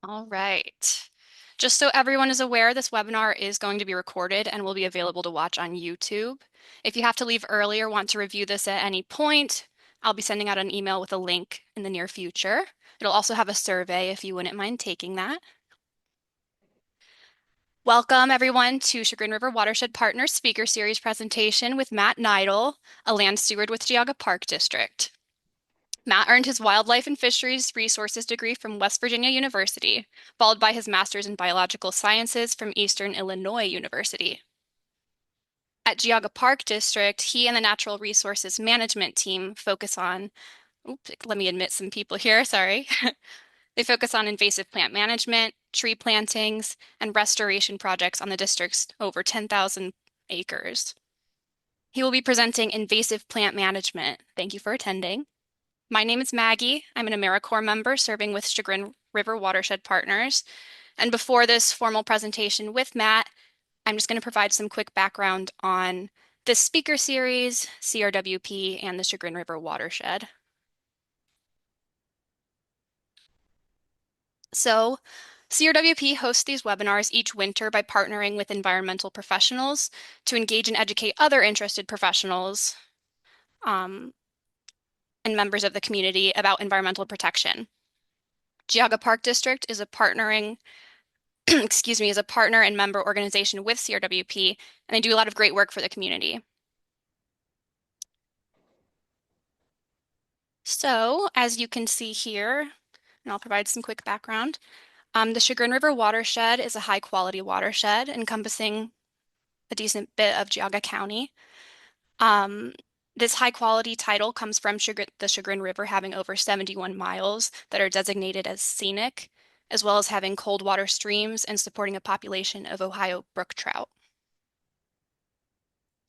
All right. Just so everyone is aware, this webinar is going to be recorded and will be available to watch on YouTube. If you have to leave early or want to review this at any point, I'll be sending out an email with a link in the near future. It'll also have a survey if you wouldn't mind taking that. Welcome everyone to Chagrin River Watershed Partners Speaker Series presentation with Matt Kneitel, a land steward with Geauga Park District. Matt earned his Wildlife and Fisheries Resources degree from West Virginia University, followed by his master's in Biological Sciences from Eastern Illinois University. At Geauga Park District, he and the Natural Resources Management team focus on, let me admit some people here, sorry. They focus on invasive plant management, tree plantings, and restoration projects on the district's over 10,000 acres. He will be presenting invasive plant management. Thank you for attending. My name is Maggie. I'm an AmeriCorps member serving with Chagrin River Watershed Partners. And before this formal presentation with Matt, I'm just going to provide some quick background on this speaker series, CRWP, and the Chagrin River Watershed. So, CRWP hosts these webinars each winter by partnering with environmental professionals to engage and educate other interested professionals and members of the community about environmental protection. Geauga Park District is a partnering is a partner and member organization with CRWP, and they do a lot of great work for the community. So, as you can see here, and I'll provide some quick background, the Chagrin River Watershed is a high-quality watershed encompassing a decent bit of Geauga County. This high-quality title comes from the Chagrin River having over 71 miles that are designated as scenic, as well as having cold water streams and supporting a population of Ohio brook trout.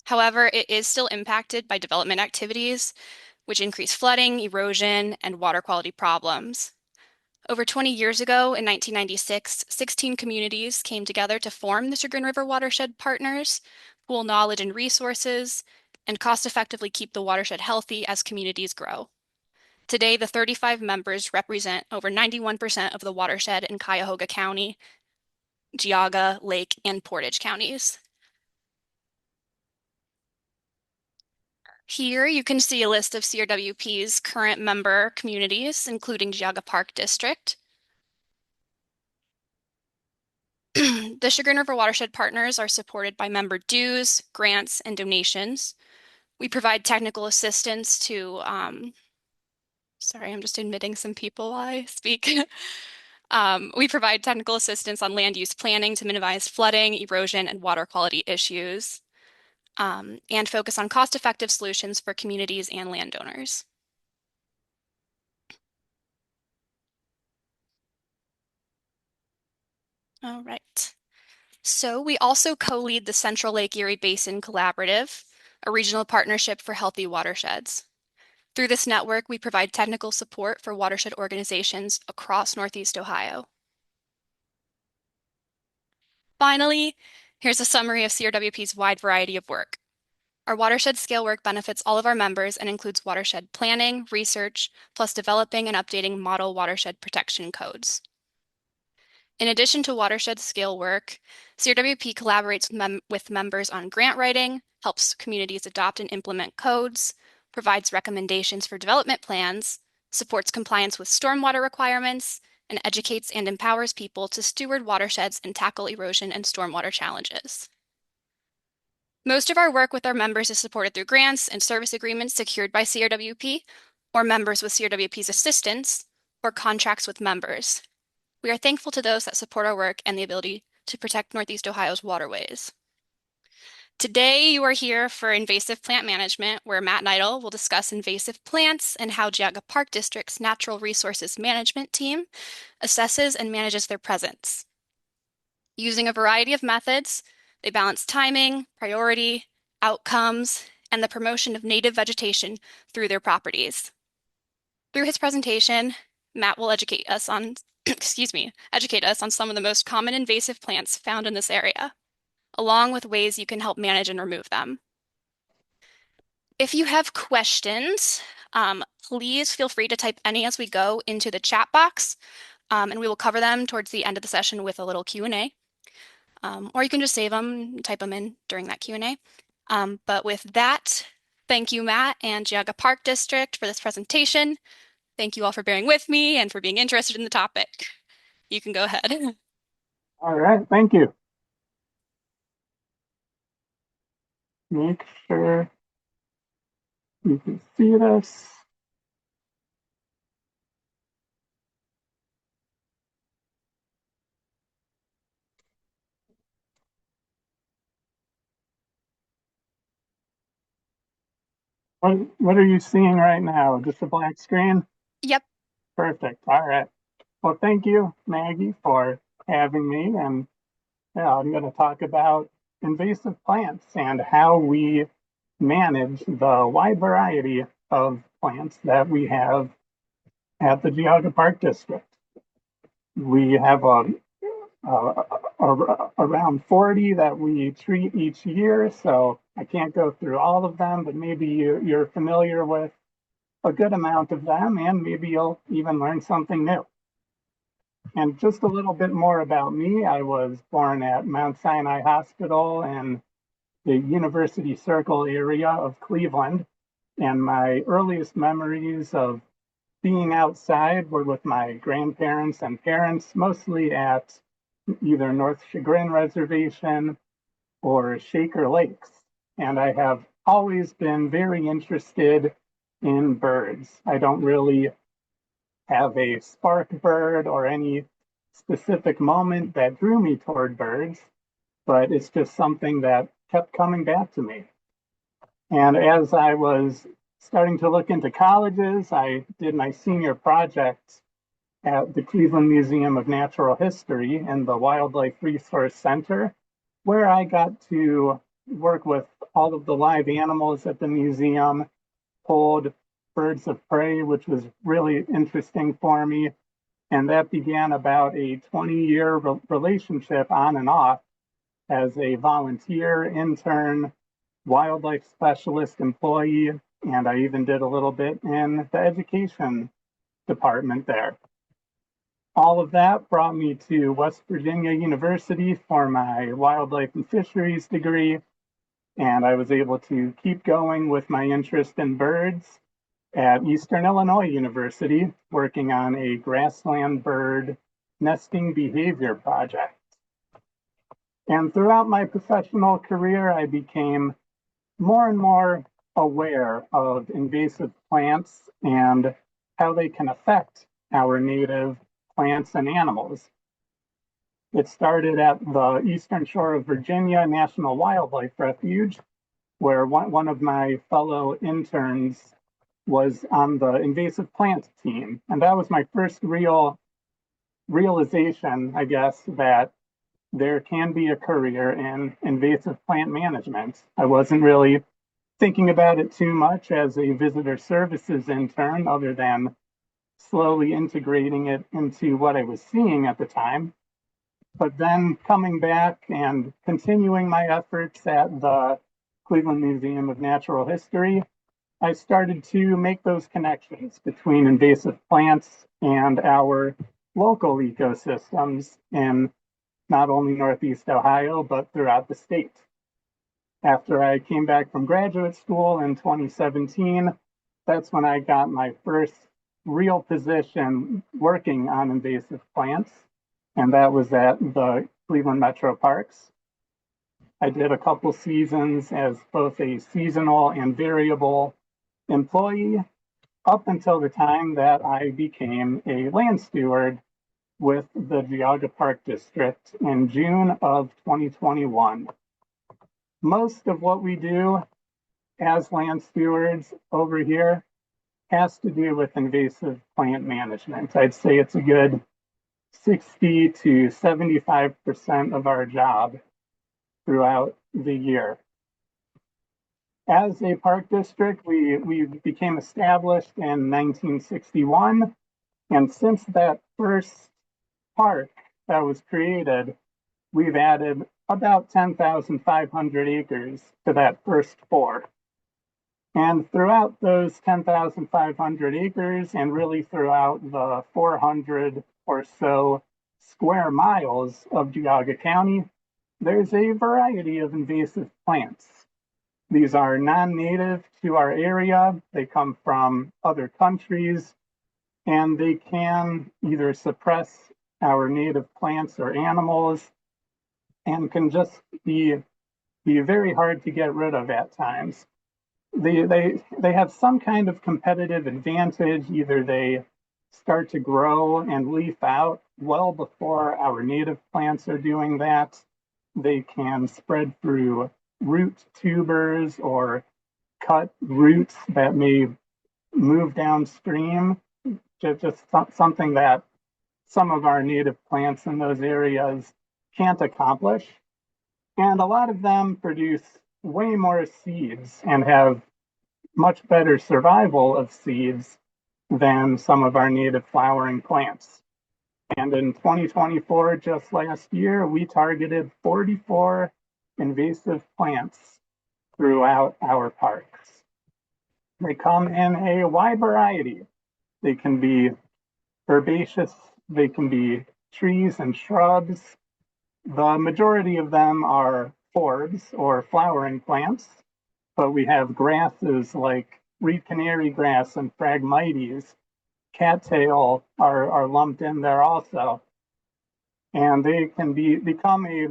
However, it is still impacted by development activities, which increase flooding, erosion, and water quality problems. Over 20 years ago, in 1996, 16 communities came together to form the Chagrin River Watershed Partners, pool knowledge and resources, and cost-effectively keep the watershed healthy as communities grow. Today, the 35 members represent over 91% of the watershed in Cuyahoga County, Geauga, Lake, and Portage counties. Here you can see a list of CRWP's current member communities, including Geauga Park District. The Chagrin River Watershed Partners are supported by member dues, grants, and donations. We provide technical assistance to, sorry, I'm just admitting some people while I speak. We provide technical assistance on land use planning to minimize flooding, erosion, and water quality issues, and focus on cost-effective solutions for communities and landowners. All right. So we also co-lead the Central Lake Erie Basin Collaborative, a regional partnership for healthy watersheds. Through this network, we provide technical support for watershed organizations across Northeast Ohio. Finally, here's a summary of CRWP's wide variety of work. Our watershed scale work benefits all of our members and includes watershed planning, research, plus developing and updating model watershed protection codes. In addition to watershed scale work, CRWP collaborates with members on grant writing, helps communities adopt and implement codes, provides recommendations for development plans, supports compliance with stormwater requirements, and educates and empowers people to steward watersheds and tackle erosion and stormwater challenges. Most of our work with our members is supported through grants and service agreements secured by CRWP, or members with CRWP's assistance, or contracts with members. We are thankful to those that support our work and the ability to protect Northeast Ohio's waterways. Today, you are here for invasive plant management, where Matt Kneitel will discuss invasive plants and how Geauga Park District's Natural Resources Management team assesses and manages their presence. Using a variety of methods, they balance timing, priority, outcomes, and the promotion of native vegetation through their properties. Through his presentation, Matt will educate us on educate us on some of the most common invasive plants found in this area, along with ways you can help manage and remove them. If you have questions, please feel free to type any as we go into the chat box. and we will cover them towards the end of the session with a little Q&A. Or you can just save them, type them in during that Q&A. But with that, thank you, Matt and Geauga Park District for this presentation. Thank you all for bearing with me and for being interested in the topic. You can go ahead. All right, thank you. Make sure you can see this. What are you seeing right now? Just a black screen? Yep. Perfect. All right. Well, thank you, Maggie, for having me. And yeah, I'm going to talk about invasive plants and how we manage the wide variety of plants that we have at the Geauga Park District. We have around 40 that we treat each year, so I can't go through all of them, but maybe you're familiar with a good amount of them, and maybe you'll even learn something new. And just a little bit more about me. I was born at Mount Sinai Hospital in the University Circle area of Cleveland, and my earliest memories of being outside were with my grandparents and parents, mostly at either North Chagrin Reservation or Shaker Lakes. And I have always been very interested in birds. I don't really have a spark bird or any specific moment that drew me toward birds, but it's just something that kept coming back to me. And as I was starting to look into colleges, I did my senior project at the Cleveland Museum of Natural History in the Wildlife Resource Center, where I got to work with all of the live animals at the museum, hold birds of prey, which was really interesting for me. And that began about a 20-year relationship on and off as a volunteer, intern, wildlife specialist employee, and I even did a little bit in the education department there. All of that brought me to West Virginia University for my wildlife and fisheries degree, and I was able to keep going with my interest in birds at Eastern Illinois University, working on a grassland bird nesting behavior project. And throughout my professional career, I became more and more aware of invasive plants and how they can affect our native plants and animals. It started at the Eastern Shore of Virginia National Wildlife Refuge, where one of my fellow interns was on the invasive plant team. And that was my first realization, I guess, that there can be a career in invasive plant management. I wasn't really thinking about it too much as a visitor services intern, other than slowly integrating it into what I was seeing at the time. But then coming back and continuing my efforts at the Cleveland Museum of Natural History, I started to make those connections between invasive plants and our local ecosystems in not only Northeast Ohio, but throughout the state. After I came back from graduate school in 2017, that's when I got my first real position working on invasive plants, and that was at the Cleveland Metro Parks. I did a couple seasons as both a seasonal and variable employee up until the time that I became a land steward with the Geauga Park District in June of 2021. Most of what we do as land stewards over here has to do with invasive plant management. I'd say it's a good 60 to 75% of our job throughout the year. As a park district, we became established in 1961. And since that first park that was created, we've added about 10,500 acres to that first four. And throughout those 10,500 acres, and really throughout the 400 or so square miles of Geauga County, there's a variety of invasive plants. These are non-native to our area. They come from other countries, and they can either suppress our native plants or animals and can just be very hard to get rid of at times. They have some kind of competitive advantage. Either they start to grow and leaf out well before our native plants are doing that. They can spread through root tubers or cut roots that may move downstream. Just something that some of our native plants in those areas can't accomplish. And a lot of them produce way more seeds and have much better survival of seeds than some of our native flowering plants. And in 2024, just last year, we targeted 44 invasive plants throughout our parks. They come in a wide variety. They can be herbaceous, they can be trees and shrubs. The majority of them are forbs or flowering plants, but we have grasses like reed canary grass and phragmites. Cattail are lumped in there also. And they can become a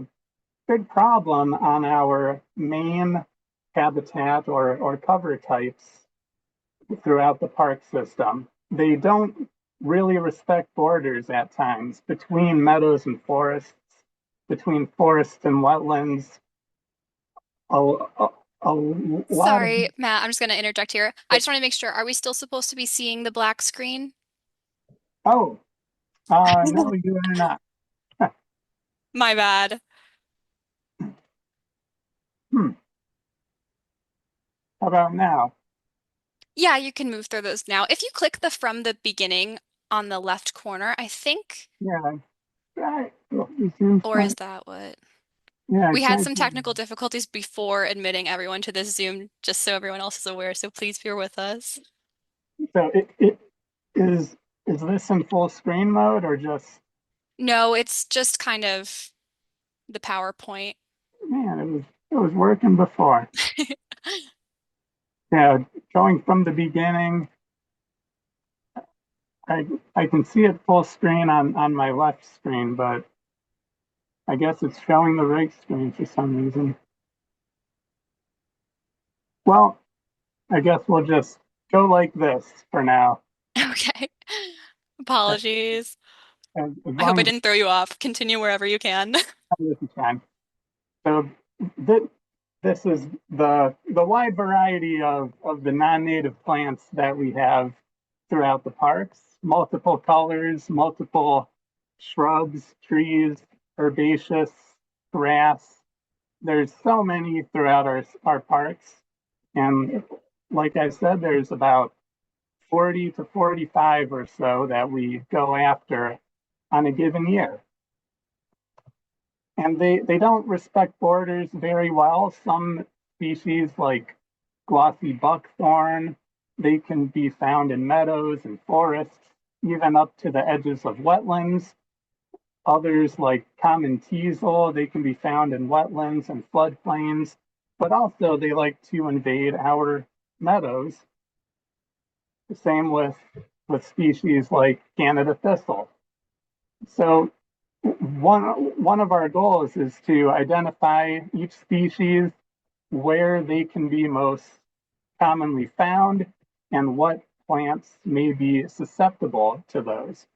big problem on our main habitat or cover types throughout the park system. They don't really respect borders at times between meadows and forests, between forests and wetlands. A, a, a lot of Sorry, Matt, I'm just going to interject here. I just want to make sure, are we still supposed to be seeing the black screen? oh, no, you are not. My bad. Hmm, how about now? Yeah, you can move through those now. If you click the from the beginning on the left corner, I think, Yeah, it seems or like, is that what? yeah, I We had tried some to. technical difficulties before admitting everyone to this Zoom, just so everyone else is aware, so please bear with us. So it is this in full screen mode or just No, it's just kind of the PowerPoint. man, it was working before. Yeah, going from the beginning, I I can see it full screen on my left screen, but I guess it's showing the right screen for some reason. Well, I guess we'll just go like this for now. Okay. As, Apologies. as I hope I long didn't throw you off. Continue wherever you can. as this is fine. So th this is the wide variety of the non-native plants that we have throughout the parks. Multiple colors, multiple shrubs, trees, herbaceous, grass. There's so many throughout our parks. And like I said, there's about 40 to 45 or so that we go after on a given year. And they don't respect borders very well. Some species like glossy buckthorn, they can be found in meadows and forests, even up to the edges of wetlands. Others like common teasel, they can be found in wetlands and floodplains, but also they like to invade our meadows. The same with species like Canada thistle. So one of our goals is to identify each species, where they can be most commonly found, and what plants may be susceptible to those.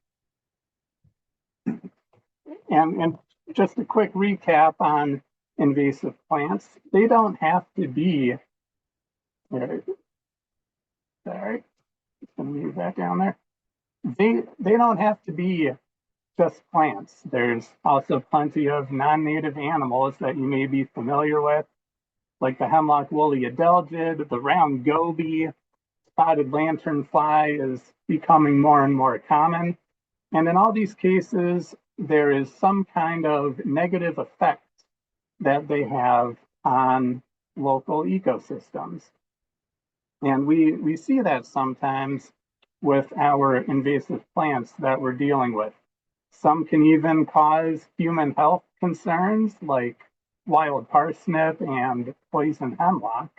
And just a quick recap on invasive plants. They don't have to be, sorry, just gonna leave that down there. They don't have to be just plants. There's also plenty of non-native animals that you may be familiar with, like the hemlock woolly adelgid, the round goby, spotted lanternfly is becoming more and more common. And in all these cases, there is some kind of negative effect that they have on local ecosystems. And we see that sometimes with our invasive plants that we're dealing with. Some can even cause human health concerns like wild parsnip and poison hemlock.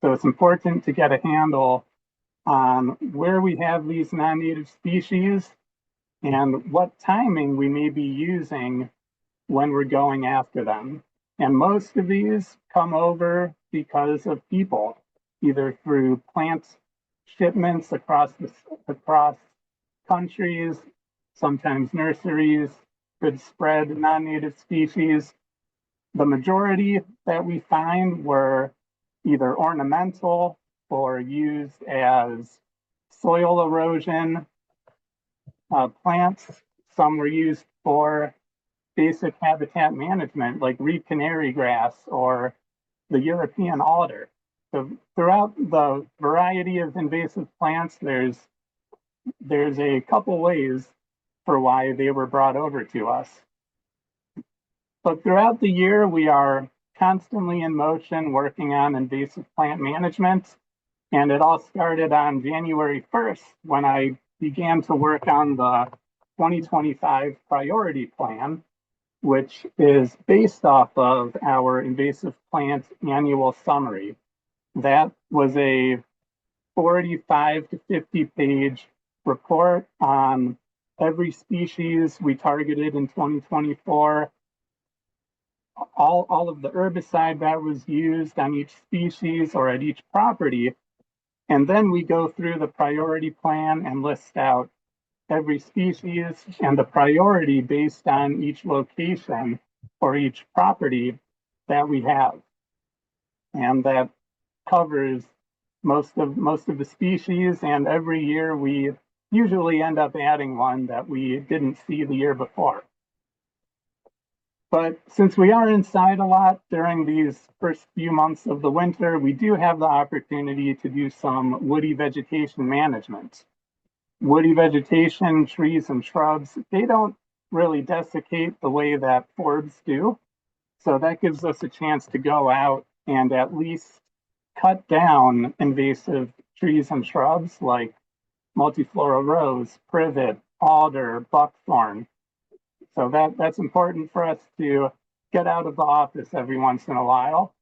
So it's important to get a handle on where we have these non-native species and what timing we may be using when we're going after them. And most of these come over because of people, either through plant shipments across countries, sometimes nurseries could spread non-native species. The majority that we find were either ornamental or used as soil erosion plants. Some were used for basic habitat management, like reed canary grass or the European alder. So throughout the variety of invasive plants, there's a couple ways for why they were brought over to us. But throughout the year, we are constantly in motion working on invasive plant management. And it all started on January 1st when I began to work on the 2025 priority plan, which is based off of our invasive plant annual summary. That was a 45 to 50 page report on every species we targeted in 2024, all of the herbicide that was used on each species or at each property. And then we go through the priority plan and list out every species and the priority based on each location or each property that we have. And that covers most of the species. And every year we usually end up adding one that we didn't see the year before. But since we are inside a lot during these first few months of the winter, we do have the opportunity to do some woody vegetation management. Woody vegetation, trees and shrubs, they don't really desiccate the way that forbs do. So that gives us a chance to go out and at least cut down invasive trees and shrubs like multiflora rose, privet, alder, buckthorn. So that's important for us to get out of the office every once in a while,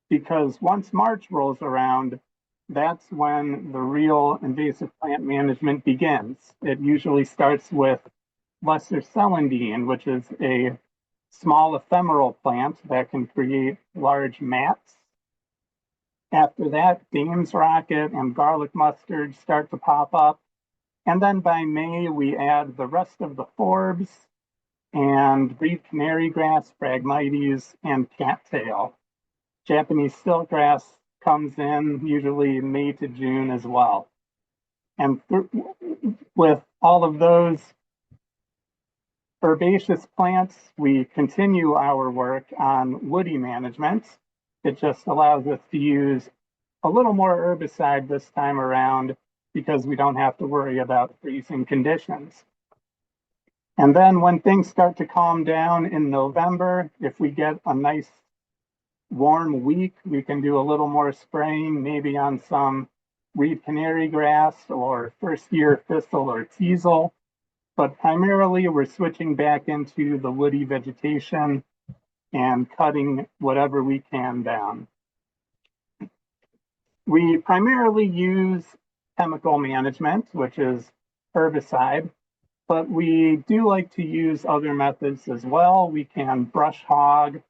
because once March rolls around, that's when the real invasive plant management begins. It usually starts with lesser celandine, which is a small ephemeral plant that can create large mats. After that, Dame's rocket and garlic mustard start to pop up. And then by May, we add the rest of the forbs and reed canary grass, Phragmites, and cattail. Japanese silkgrass comes in usually May to June as well. And with all of those herbaceous plants, we continue our work on woody management. It just allows us to use a little more herbicide this time around because we don't have to worry about freezing conditions. And then when things start to calm down in November, if we get a nice warm week, we can do a little more spraying, maybe on some reed canary grass or first year thistle or teasel. But primarily we're switching back into the woody vegetation and cutting whatever we can down. We primarily use chemical management, which is herbicide, but we do like to use other methods as well. We can brush hog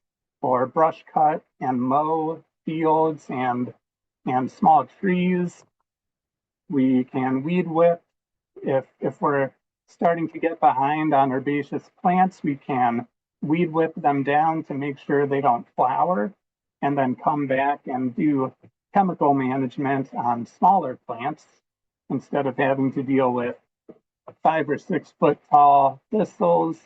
or brush cut and mow fields and small trees. We can weed whip. If we're starting to get behind on herbaceous plants, we can weed whip them down to make sure they don't flower, and then come back and do chemical management on smaller plants instead of having to deal with 5 or 6 foot tall thistles.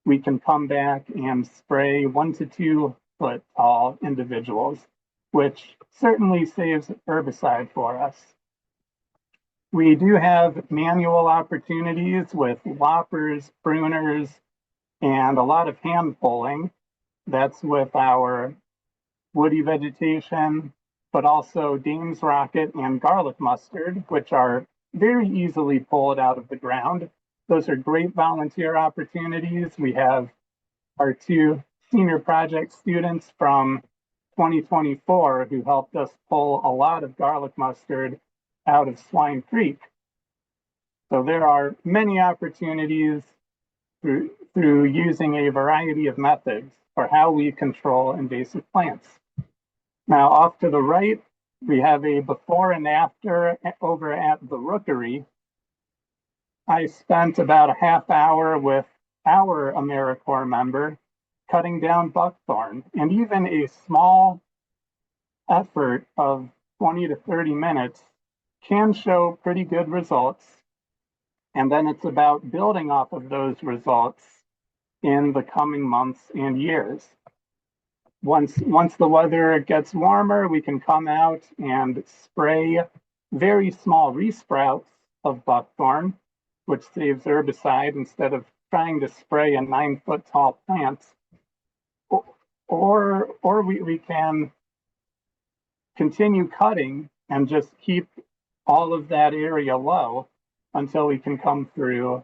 We can come back and spray 1 to 2 foot tall individuals, which certainly saves herbicide for us. We do have manual opportunities with loppers, pruners, and a lot of hand pulling. That's with our woody vegetation, but also Dame's rocket and garlic mustard, which are very easily pulled out of the ground. Those are great volunteer opportunities. We have our two senior project students from 2024 who helped us pull a lot of garlic mustard out of Swine Creek. So there are many opportunities through using a variety of methods for how we control invasive plants. Now, off to the right, we have a before and after over at the rookery. I spent about a half hour with our AmeriCorps member cutting down buckthorn, and even a small effort of 20 to 30 minutes can show pretty good results. And then it's about building off of those results in the coming months and years. Once the weather gets warmer, we can come out and spray very small resprouts of buckthorn, which saves herbicide instead of trying to spray a 9-foot tall plant. Or we can continue cutting and just keep all of that area low until we can come through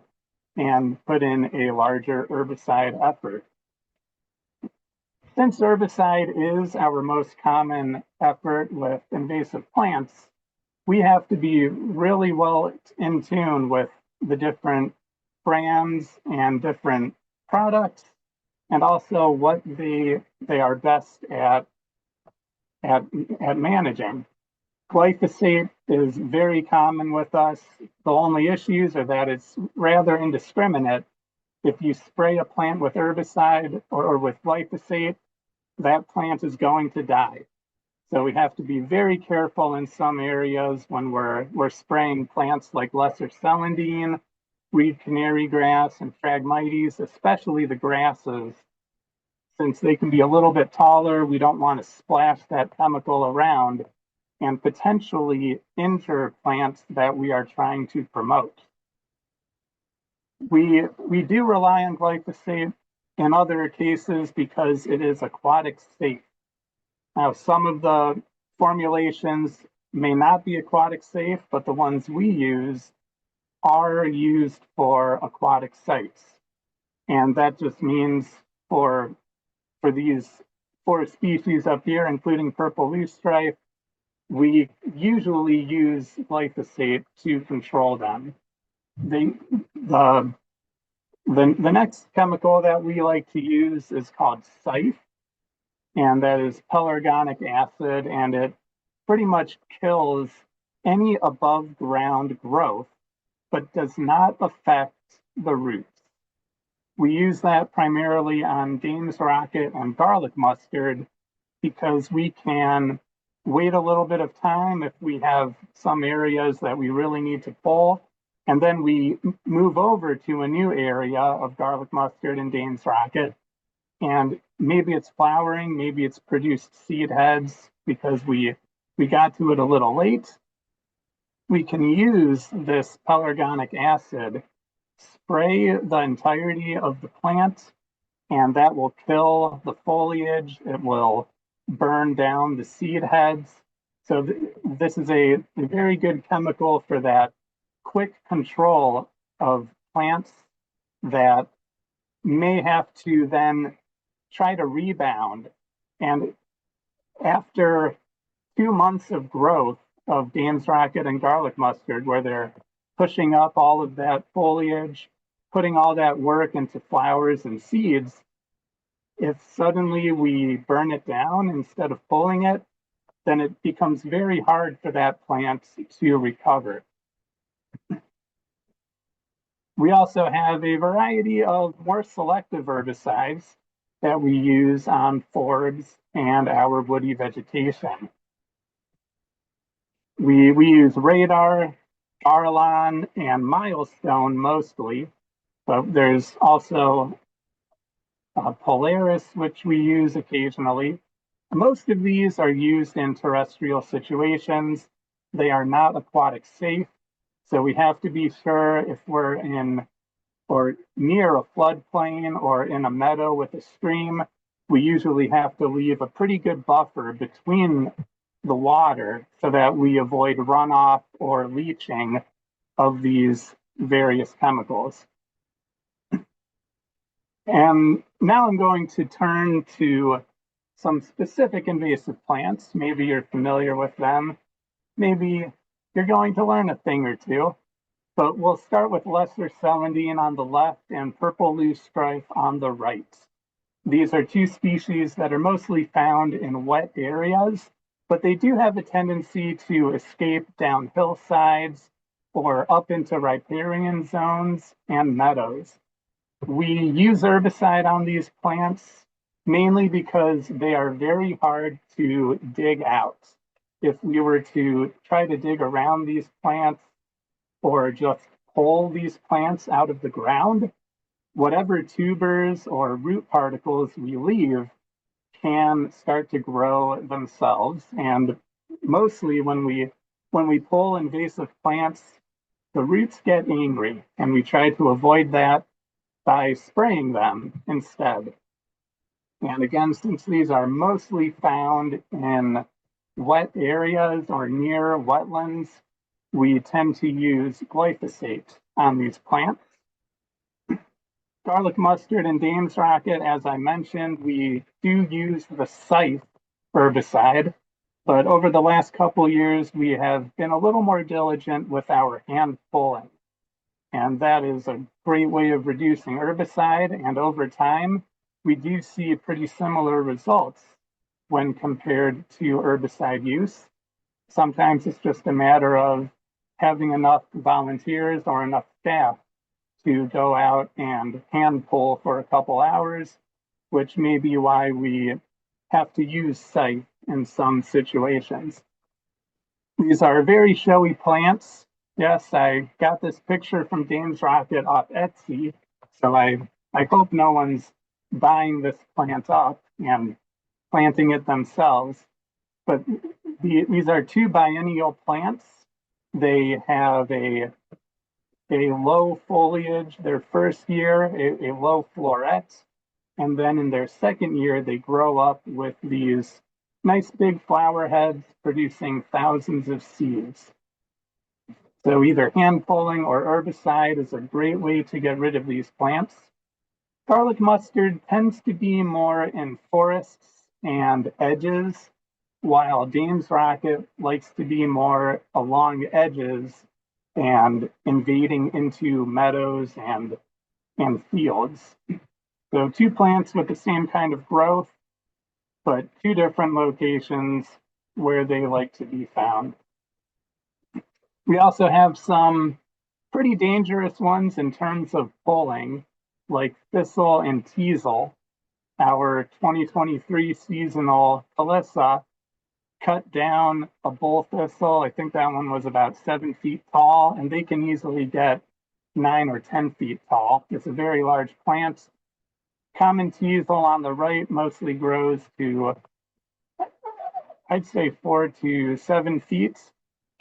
and put in a larger herbicide effort. Since herbicide is our most common effort with invasive plants, we have to be really well in tune with the different brands and different products, and also what they are best at managing. Glyphosate is very common with us. The only issues are that it's rather indiscriminate. If you spray a plant with herbicide or with glyphosate, that plant is going to die. So we have to be very careful in some areas when we're spraying plants like lesser celandine, reed canary grass, and Phragmites, especially the grasses. Since they can be a little bit taller, we don't want to splash that chemical around and potentially injure plants that we are trying to promote. We do rely on glyphosate in other cases because it is aquatic safe. Now, some of the formulations may not be aquatic safe, but the ones we use are used for aquatic sites. And that just means for these 4 species up here, including purple loosestrife, we usually use glyphosate to control them. The next chemical that we like to use is called Scythe, and that is pelargonic acid, and it pretty much kills any above ground growth, but does not affect the roots. We use that primarily on Dame's rocket and garlic mustard because we can wait a little bit of time if we have some areas that we really need to pull, and then we move over to a new area of garlic mustard and Dame's rocket, and maybe it's flowering, maybe it's produced seed heads because we got to it a little late. We can use this pelargonic acid, spray the entirety of the plant, and that will kill the foliage. It will burn down the seed heads. So this is a very good chemical for that quick control of plants that may have to then try to rebound. And after 2 months of growth of Dame's rocket and garlic mustard, where they're pushing up all of that foliage, putting all that work into flowers and seeds, if suddenly we burn it down instead of pulling it, then it becomes very hard for that plant to recover. We also have a variety of more selective herbicides that we use on forbs and our woody vegetation. We use radar, Garlon, and milestone mostly, but there's also Polaris, which we use occasionally. Most of these are used in terrestrial situations. They are not aquatic safe, so we have to be sure if we're in or near a floodplain or in a meadow with a stream, we usually have to leave a pretty good buffer between the water so that we avoid runoff or leaching of these various chemicals. And now I'm going to turn to some specific invasive plants. Maybe you're familiar with them. Maybe you're going to learn a thing or two. But we'll start with lesser celandine on the left and purple loosestrife on the right. These are two species that are mostly found in wet areas, but they do have a tendency to escape down hillsides or up into riparian zones and meadows. We use herbicide on these plants mainly because they are very hard to dig out. If we were to try to dig around these plants or just pull these plants out of the ground, whatever tubers or root particles we leave can start to grow themselves. And mostly when we pull invasive plants, the roots get angry, and we try to avoid that by spraying them instead. And again, since these are mostly found in wet areas or near wetlands, we tend to use glyphosate on these plants. Garlic mustard and Dame's rocket, as I mentioned, we do use the scythe herbicide, but over the last couple of years, we have been a little more diligent with our hand pulling. And that is a great way of reducing herbicide. And over time, we do see pretty similar results when compared to herbicide use. Sometimes it's just a matter of having enough volunteers or enough staff to go out and hand pull for a couple hours, which may be why we have to use scythe in some situations. These are very showy plants. Yes, I got this picture from Dame's Rocket off Etsy, so I hope no one's buying this plant up and planting it themselves. But these are two biennial plants. They have a low foliage their first year, a low floret, and then in their second year, they grow up with these nice big flower heads producing thousands of seeds. So either hand pulling or herbicide is a great way to get rid of these plants. Garlic mustard tends to be more in forests and edges, while Dame's rocket likes to be more along edges and invading into meadows and fields. So two plants with the same kind of growth, but two different locations where they like to be found. We also have some pretty dangerous ones in terms of pulling, like thistle and teasel. Our 2023 seasonal Calissa cut down a bull thistle. I think that one was about 7 feet tall, and they can easily get 9 or 10 feet tall. It's a very large plant. Common teasel on the right mostly grows to, I'd say, 4 to 7 feet.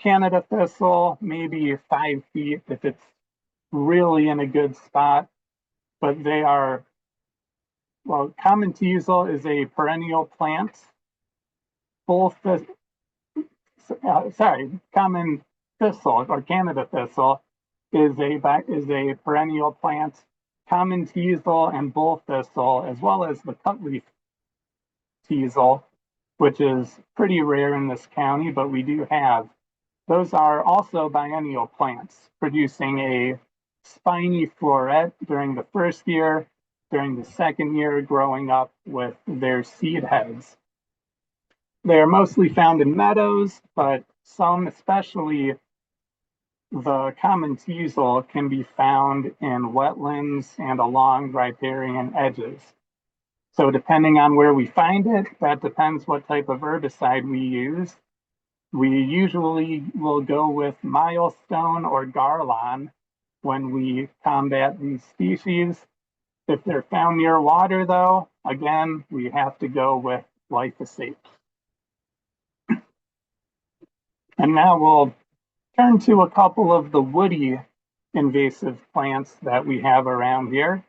Canada thistle, maybe 5 feet if it's really in a good spot. But they are, well, common teasel is a perennial plant. Common thistle or Canada thistle is a perennial plant. Common teasel and bull thistle, as well as the cutleaf teasel, which is pretty rare in this county, but we do have. Those are also biennial plants, producing a spiny floret during the first year, during the second year, growing up with their seed heads. They are mostly found in meadows, but some, especially the common teasel, can be found in wetlands and along riparian edges. So depending on where we find it, that depends what type of herbicide we use. We usually will go with milestone or Garlon when we combat these species. If they're found near water, though, again, we have to go with glyphosate. And now we'll turn to a couple of the woody invasive plants that we have around here.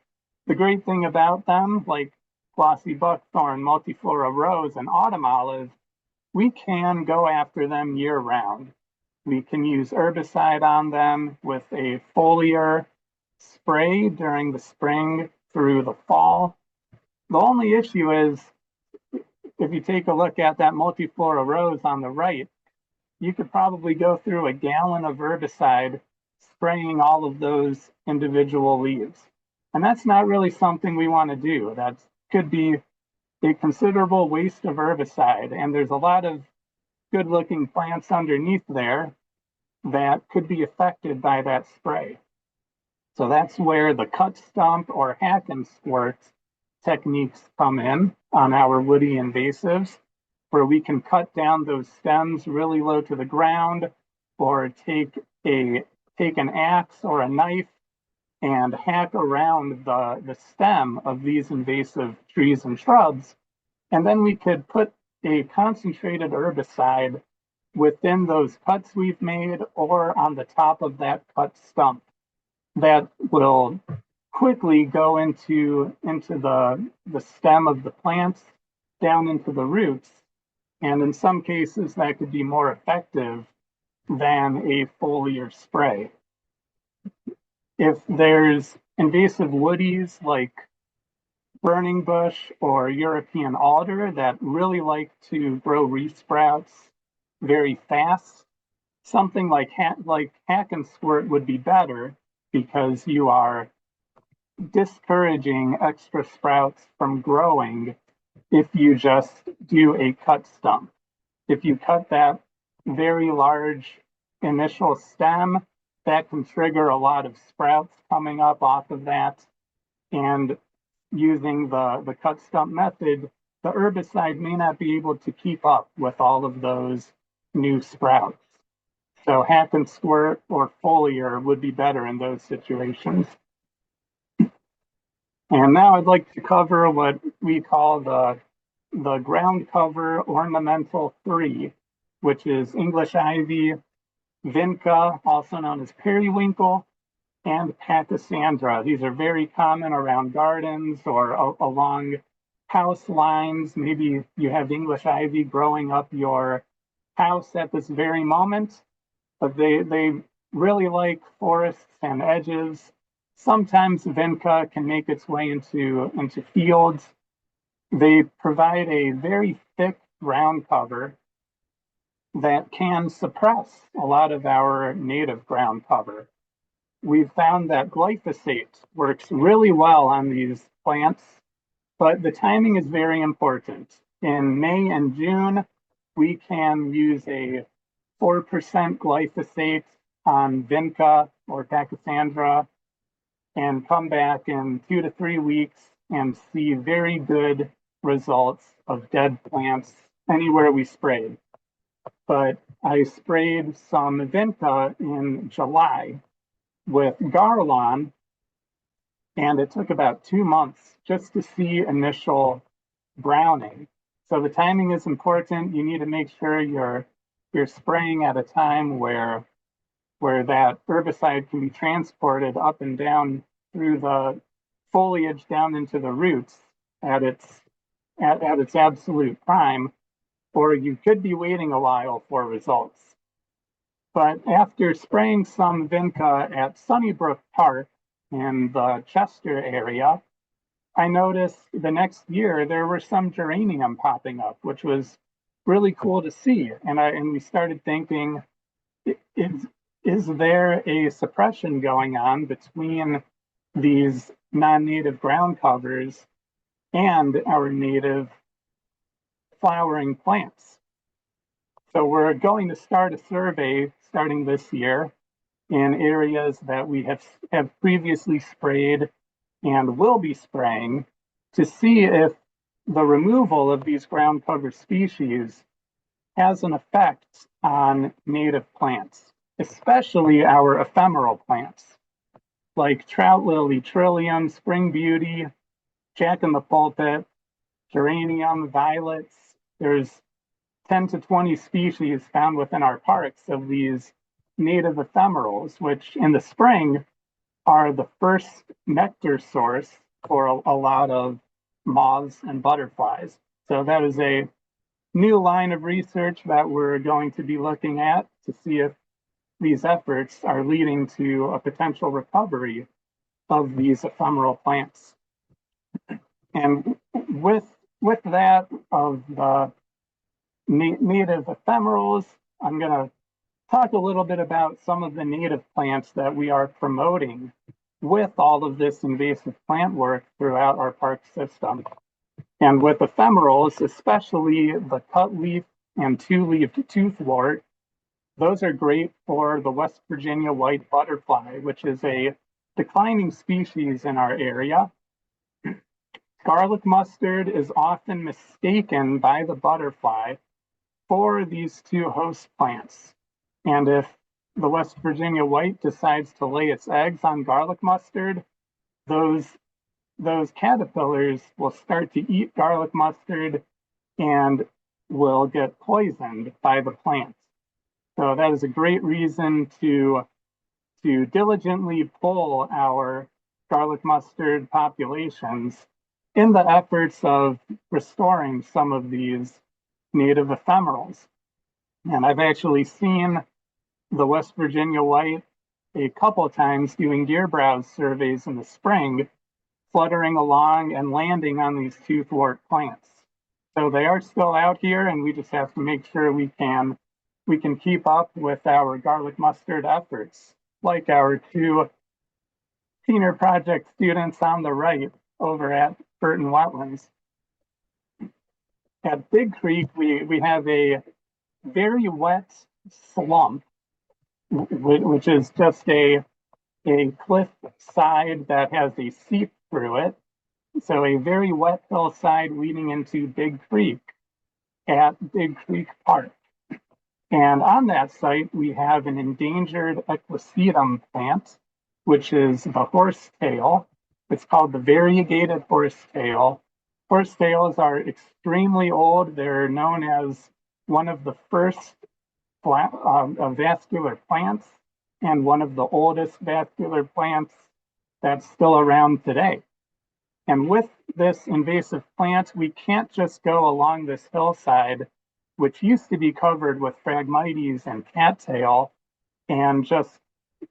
The great thing about them, like glossy buckthorn, multiflora rose, and autumn olive, we can go after them year round. We can use herbicide on them with a foliar spray during the spring through the fall. The only issue is if you take a look at that multiflora rose on the right, you could probably go through a gallon of herbicide spraying all of those individual leaves. And that's not really something we want to do. That could be a considerable waste of herbicide. And there's a lot of good looking plants underneath there that could be affected by that spray. So that's where the cut stump or hack and squirt techniques come in on our woody invasives, where we can cut down those stems really low to the ground, or take an axe or a knife and hack around the stem of these invasive trees and shrubs. And then we could put a concentrated herbicide within those cuts we've made or on the top of that cut stump that will quickly go into the stem of the plants down into the roots. And in some cases, that could be more effective than a foliar spray. If there's invasive woodies like burning bush or European alder that really like to grow resprouts very fast, something like hack and squirt would be better because you are discouraging extra sprouts from growing if you just do a cut stump. If you cut that very large initial stem, that can trigger a lot of sprouts coming up off of that. And using the cut stump method, the herbicide may not be able to keep up with all of those new sprouts. So hack and squirt or foliar would be better in those situations. And now I'd like to cover what we call the ground cover ornamental 3, which is English ivy, vinca, also known as periwinkle, and pachysandra. These are very common around gardens or along house lines. Maybe you have English ivy growing up your house at this very moment, but they really like forests and edges. Sometimes vinca can make its way into fields. They provide a very thick ground cover that can suppress a lot of our native ground cover. We've found that glyphosate works really well on these plants, but the timing is very important. In May and June, we can use a 4% glyphosate on vinca or pachysandra and come back in 2 to 3 weeks and see very good results of dead plants anywhere we sprayed. But I sprayed some vinca in July with Garlon, and it took about 2 months just to see initial browning. So the timing is important. You need to make sure you're spraying at a time where that herbicide can be transported up and down through the foliage down into the roots at its absolute prime, or you could be waiting a while for results. But after spraying some vinca at Sunnybrook Park in the Chester area, I noticed the next year there were some geranium popping up, which was really cool to see. And we started thinking, is there a suppression going on between these non-native ground covers and our native flowering plants? So we're going to start a survey starting this year in areas that we have previously sprayed and will be spraying to see if the removal of these ground cover species has an effect on native plants, especially our ephemeral plants like trout lily, trillium, spring beauty, jack in the pulpit, geranium, violets. There's 10 to 20 species found within our parks of these native ephemerals, which in the spring are the first nectar source for a lot of moths and butterflies. So that is a new line of research that we're going to be looking at to see if these efforts are leading to a potential recovery of these ephemeral plants. And with with that of the native ephemerals, I'm going to talk a little bit about some of the native plants that we are promoting with all of this invasive plant work throughout our park system. And with ephemerals, especially the cutleaf and two-leaved toothwort, those are great for the West Virginia white butterfly, which is a declining species in our area. Garlic mustard is often mistaken by the butterfly for these two host plants. And if the West Virginia white decides to lay its eggs on garlic mustard, those those caterpillars will start to eat garlic mustard and will get poisoned by the plants. So that is a great reason to diligently pull our garlic mustard populations in the efforts of restoring some of these native ephemerals. And I've actually seen the West Virginia white a couple times doing deer browse surveys in the spring, fluttering along and landing on these toothwort plants. So they are still out here, and we just have to make sure we can keep up with our garlic mustard efforts, like our two senior project students on the right over at Burton Wetlands. At Big Creek, we have a very wet slump, which is just a cliff side that has a seep through it. So a very wet hillside leading into Big Creek at Big Creek Park. And on that site, we have an endangered equisetum plant, which is the horsetail. It's called the variegated horsetail. Horsetails are extremely old. They're known as one of the first vascular plants and one of the oldest vascular plants that's still around today. And with this invasive plant, we can't just go along this hillside, which used to be covered with Phragmites and cattail, and just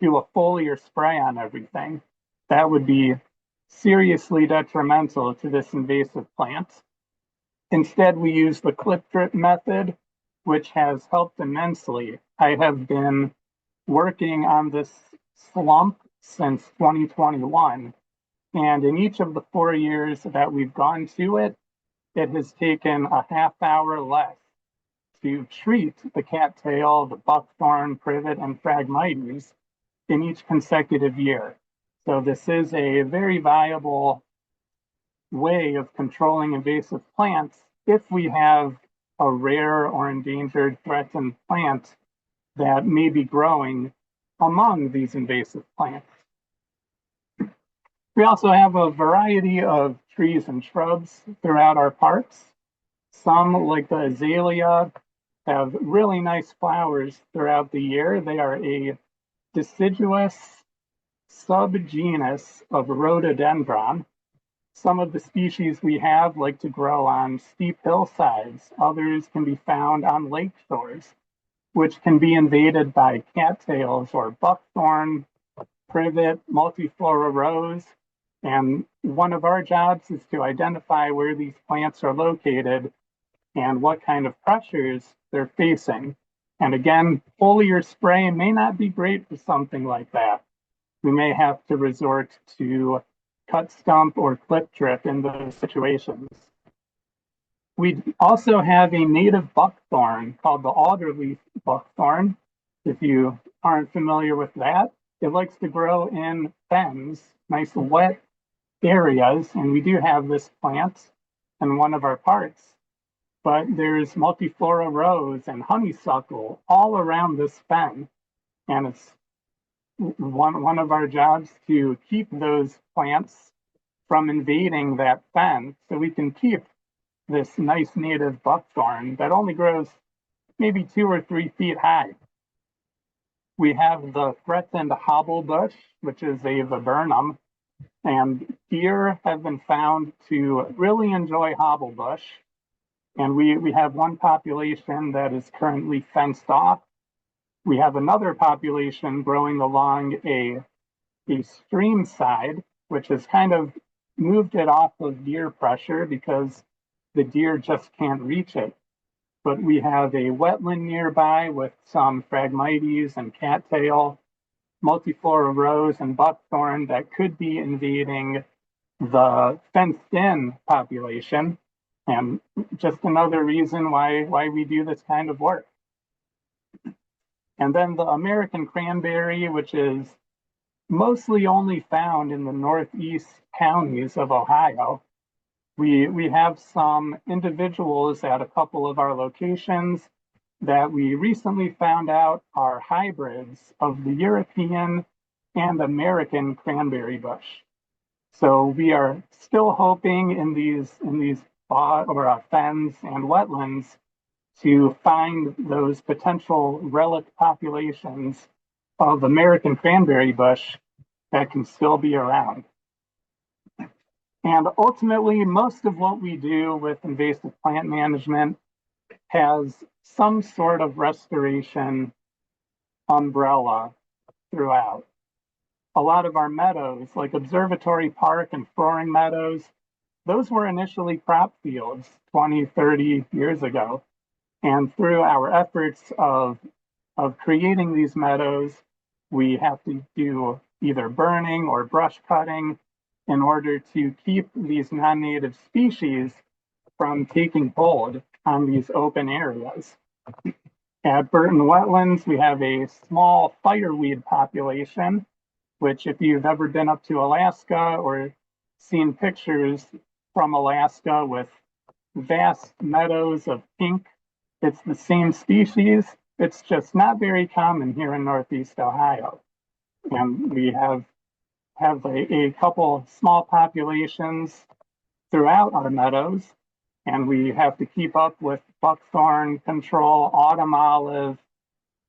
do a foliar spray on everything. That would be seriously detrimental to this invasive plant. Instead, we use the clip drip method, which has helped immensely. I have been working on this slump since 2021. And in each of the 4 years that we've gone to it, it has taken a half hour less to treat the cattail, the buckthorn, privet, and Phragmites in each consecutive year. So this is a very viable way of controlling invasive plants if we have a rare or endangered threatened plant that may be growing among these invasive plants. We also have a variety of trees and shrubs throughout our parks. Some, like the azalea, have really nice flowers throughout the year. They are a deciduous subgenus of rhododendron. Some of the species we have like to grow on steep hillsides. Others can be found on lake shores, which can be invaded by cattails or buckthorn, privet, multiflora rose. And one of our jobs is to identify where these plants are located and what kind of pressures they're facing. And again, foliar spray may not be great for something like that. We may have to resort to cut stump or clip drip in those situations. We also have a native buckthorn called the alderleaf buckthorn. If you aren't familiar with that, it likes to grow in fens, nice wet areas, and we do have this plant in one of our parks. But there's multiflora rose and honeysuckle all around this fen, and it's one of our jobs to keep those plants from invading that fen so we can keep this nice native buckthorn that only grows maybe 2 or 3 feet high. We have the threatened hobblebush, which is a viburnum, and deer have been found to really enjoy hobblebush. And we have one population that is currently fenced off. We have another population growing along a stream side, which has kind of moved it off of deer pressure because the deer just can't reach it. But we have a wetland nearby with some Phragmites and cattail, multiflora rose, and buckthorn that could be invading the fenced-in population, and just another reason why we do this kind of work. And then the American cranberry, which is mostly only found in the northeast counties of Ohio. We have some individuals at a couple of our locations that we recently found out are hybrids of the European and American cranberry bush. So we are still hoping in these bog or fens and wetlands to find those potential relic populations of American cranberry bush that can still be around. And ultimately, most of what we do with invasive plant management has some sort of restoration umbrella throughout. A lot of our meadows, like Observatory Park and Froring Meadows, those were initially crop fields 20, 30 years ago. And through our efforts of creating these meadows, we have to do either burning or brush cutting in order to keep these non-native species from taking hold on these open areas. At Burton Wetlands, we have a small fireweed population, which if you've ever been up to Alaska or seen pictures from Alaska with vast meadows of pink, it's the same species. It's just not very common here in Northeast Ohio. And we have a couple small populations throughout our meadows, and we have to keep up with buckthorn control, autumn olive,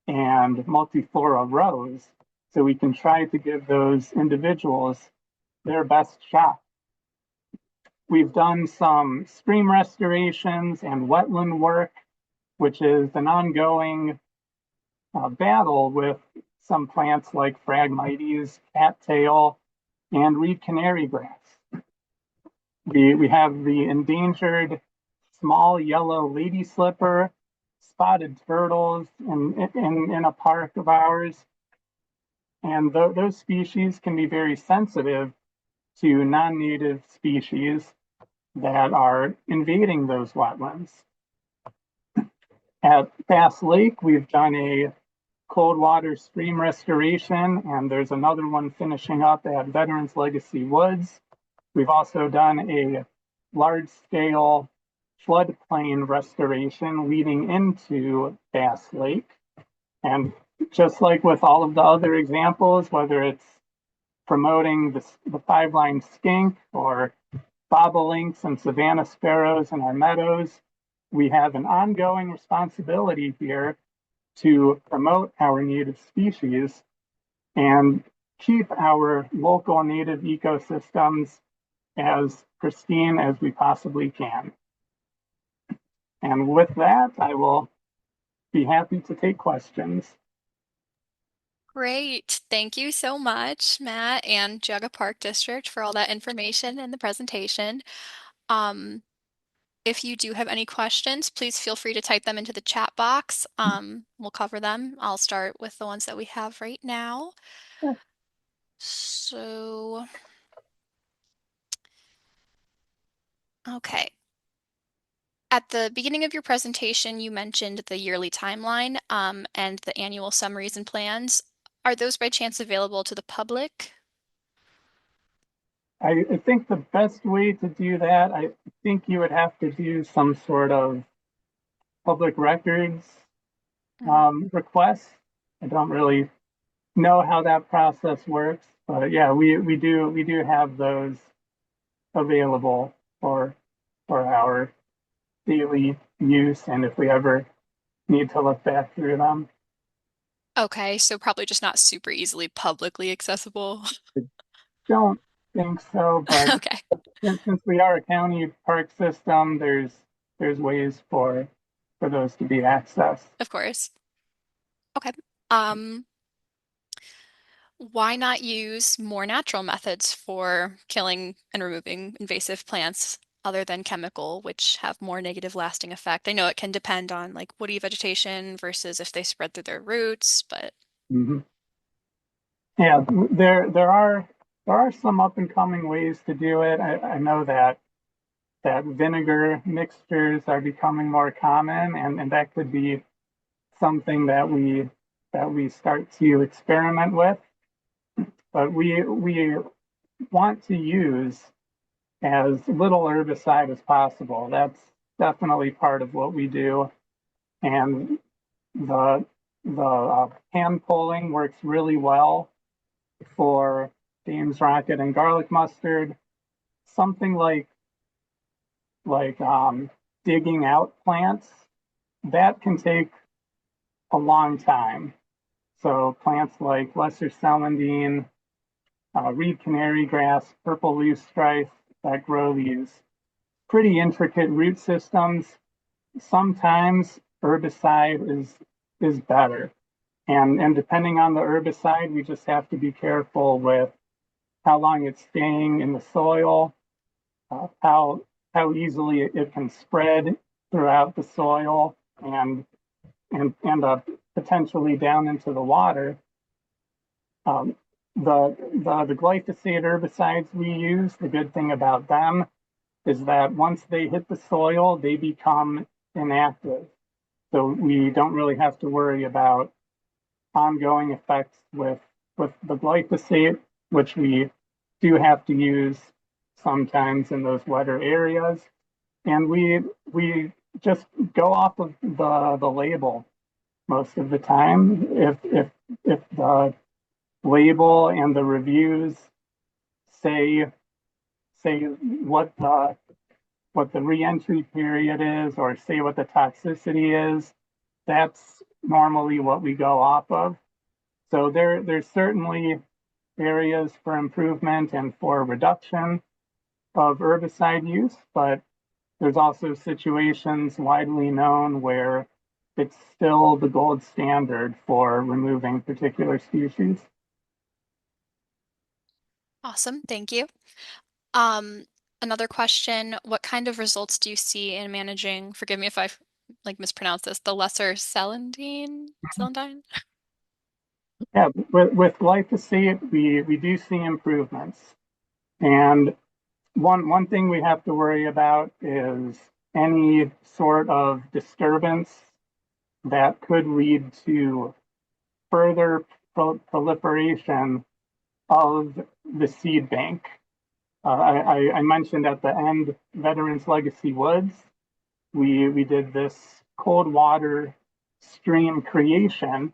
and multiflora rose, so we can try to give those individuals their best shot. We've done some stream restorations and wetland work, which is an ongoing battle with some plants like Phragmites, cattail, and reed canary grass. We have the endangered small yellow lady slipper, spotted turtles in a park of ours. And those species can be very sensitive to non-native species that are invading those wetlands. At Bass Lake, we've done a cold water stream restoration, and there's another one finishing up at Veterans Legacy Woods. We've also done a large-scale floodplain restoration leading into Bass Lake. And just like with all of the other examples, whether it's promoting the five-line skink or bobolinks and savanna sparrows in our meadows, we have an ongoing responsibility here to promote our native species and keep our local native ecosystems as pristine as we possibly can. And with that, I will be happy to take questions. Great. Thank you so much, Matt and Geauga Park District, for all that information and the presentation. Um, if you do have any questions, please feel free to type them into the chat box. We'll cover them. I'll start with the ones that we have right now. So, okay. At the beginning of your presentation, you mentioned the yearly timeline, and the annual summaries and plans. Are those by chance available to the public? I think the best way to do that, I think you would have to do some sort of public records Mm. request. I don't really know how that process works, but yeah, we do have those available for our daily use, and if we ever need to look back through them. Okay, so probably just not super easily publicly accessible. I don't think so, but Okay, since we are a county park system, there's ways for those to be accessed. of course. Okay. Um, why not use more natural methods for killing and removing invasive plants other than chemical, which have more negative lasting effect? I know it can depend on like woody vegetation versus if they spread through their roots, but Mhm. Yeah, there are some up and coming ways to do it. I know that vinegar mixtures are becoming more common, and that could be something that we start to experiment with. But we want to use as little herbicide as possible. That's definitely part of what we do. And the hand pulling works really well for Dame's Rocket and garlic mustard. Something like digging out plants that can take a long time. So plants like lesser celandine, reed canary grass, purple loosestrife that grow these pretty intricate root systems. Sometimes herbicide is better. And depending on the herbicide, we just have to be careful with how long it's staying in the soil, how easily it can spread throughout the soil and potentially down into the water. Um, the glyphosate herbicides we use, the good thing about them is that once they hit the soil, they become inactive. So we don't really have to worry about ongoing effects with the glyphosate, which we do have to use sometimes in those wetter areas. And we just go off of the label most of the time. If the label and the reviews say what the reentry period is or say what the toxicity is, that's normally what we go off of. So there's certainly areas for improvement and for reduction of herbicide use, but there's also situations widely known where it's still the gold standard for removing particular species. awesome. Thank you. Um, Another question, what kind of results do you see in managing, forgive me if I like mispronounce this, the lesser celandine? Yeah, with glyphosate, we do see improvements. And one thing we have to worry about is any sort of disturbance that could lead to further proliferation of the seed bank. I mentioned at the end Veterans Legacy Woods. We did this cold water stream creation,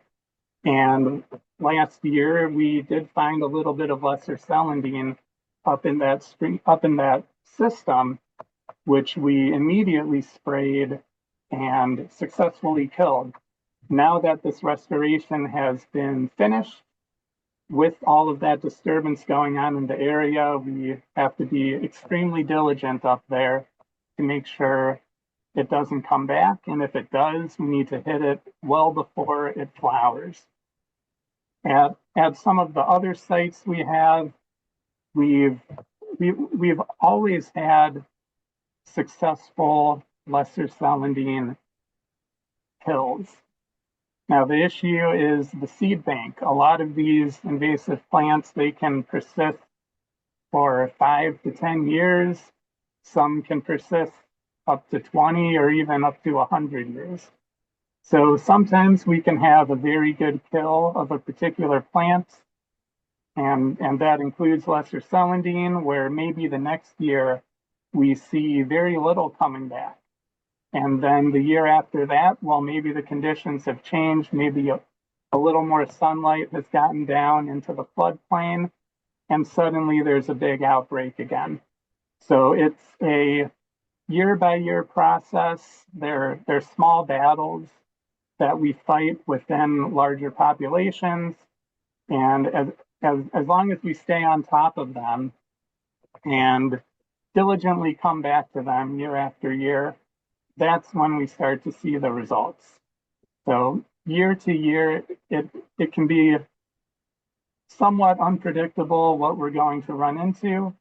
and last year we did find a little bit of lesser celandine up in that stream, up in that system, which we immediately sprayed and successfully killed. Now that this restoration has been finished, with all of that disturbance going on in the area, we have to be extremely diligent up there to make sure it doesn't come back. And if it does, we need to hit it well before it flowers. At some of the other sites we have, we've we've always had successful lesser celandine kills. Now, the issue is the seed bank. A lot of these invasive plants, they can persist for 5 to 10 years. Some can persist up to 20 or even up to 100 years. So sometimes we can have a very good kill of a particular plant, and that includes lesser celandine, where maybe the next year we see very little coming back. And then the year after that, well, maybe the conditions have changed. Maybe a little more sunlight has gotten down into the floodplain, and suddenly there's a big outbreak again. So it's a year by year process. They're small battles that we fight within larger populations. And as long as we stay on top of them and diligently come back to them year after year, that's when we start to see the results. So year to year, it can be somewhat unpredictable what we're going to run into,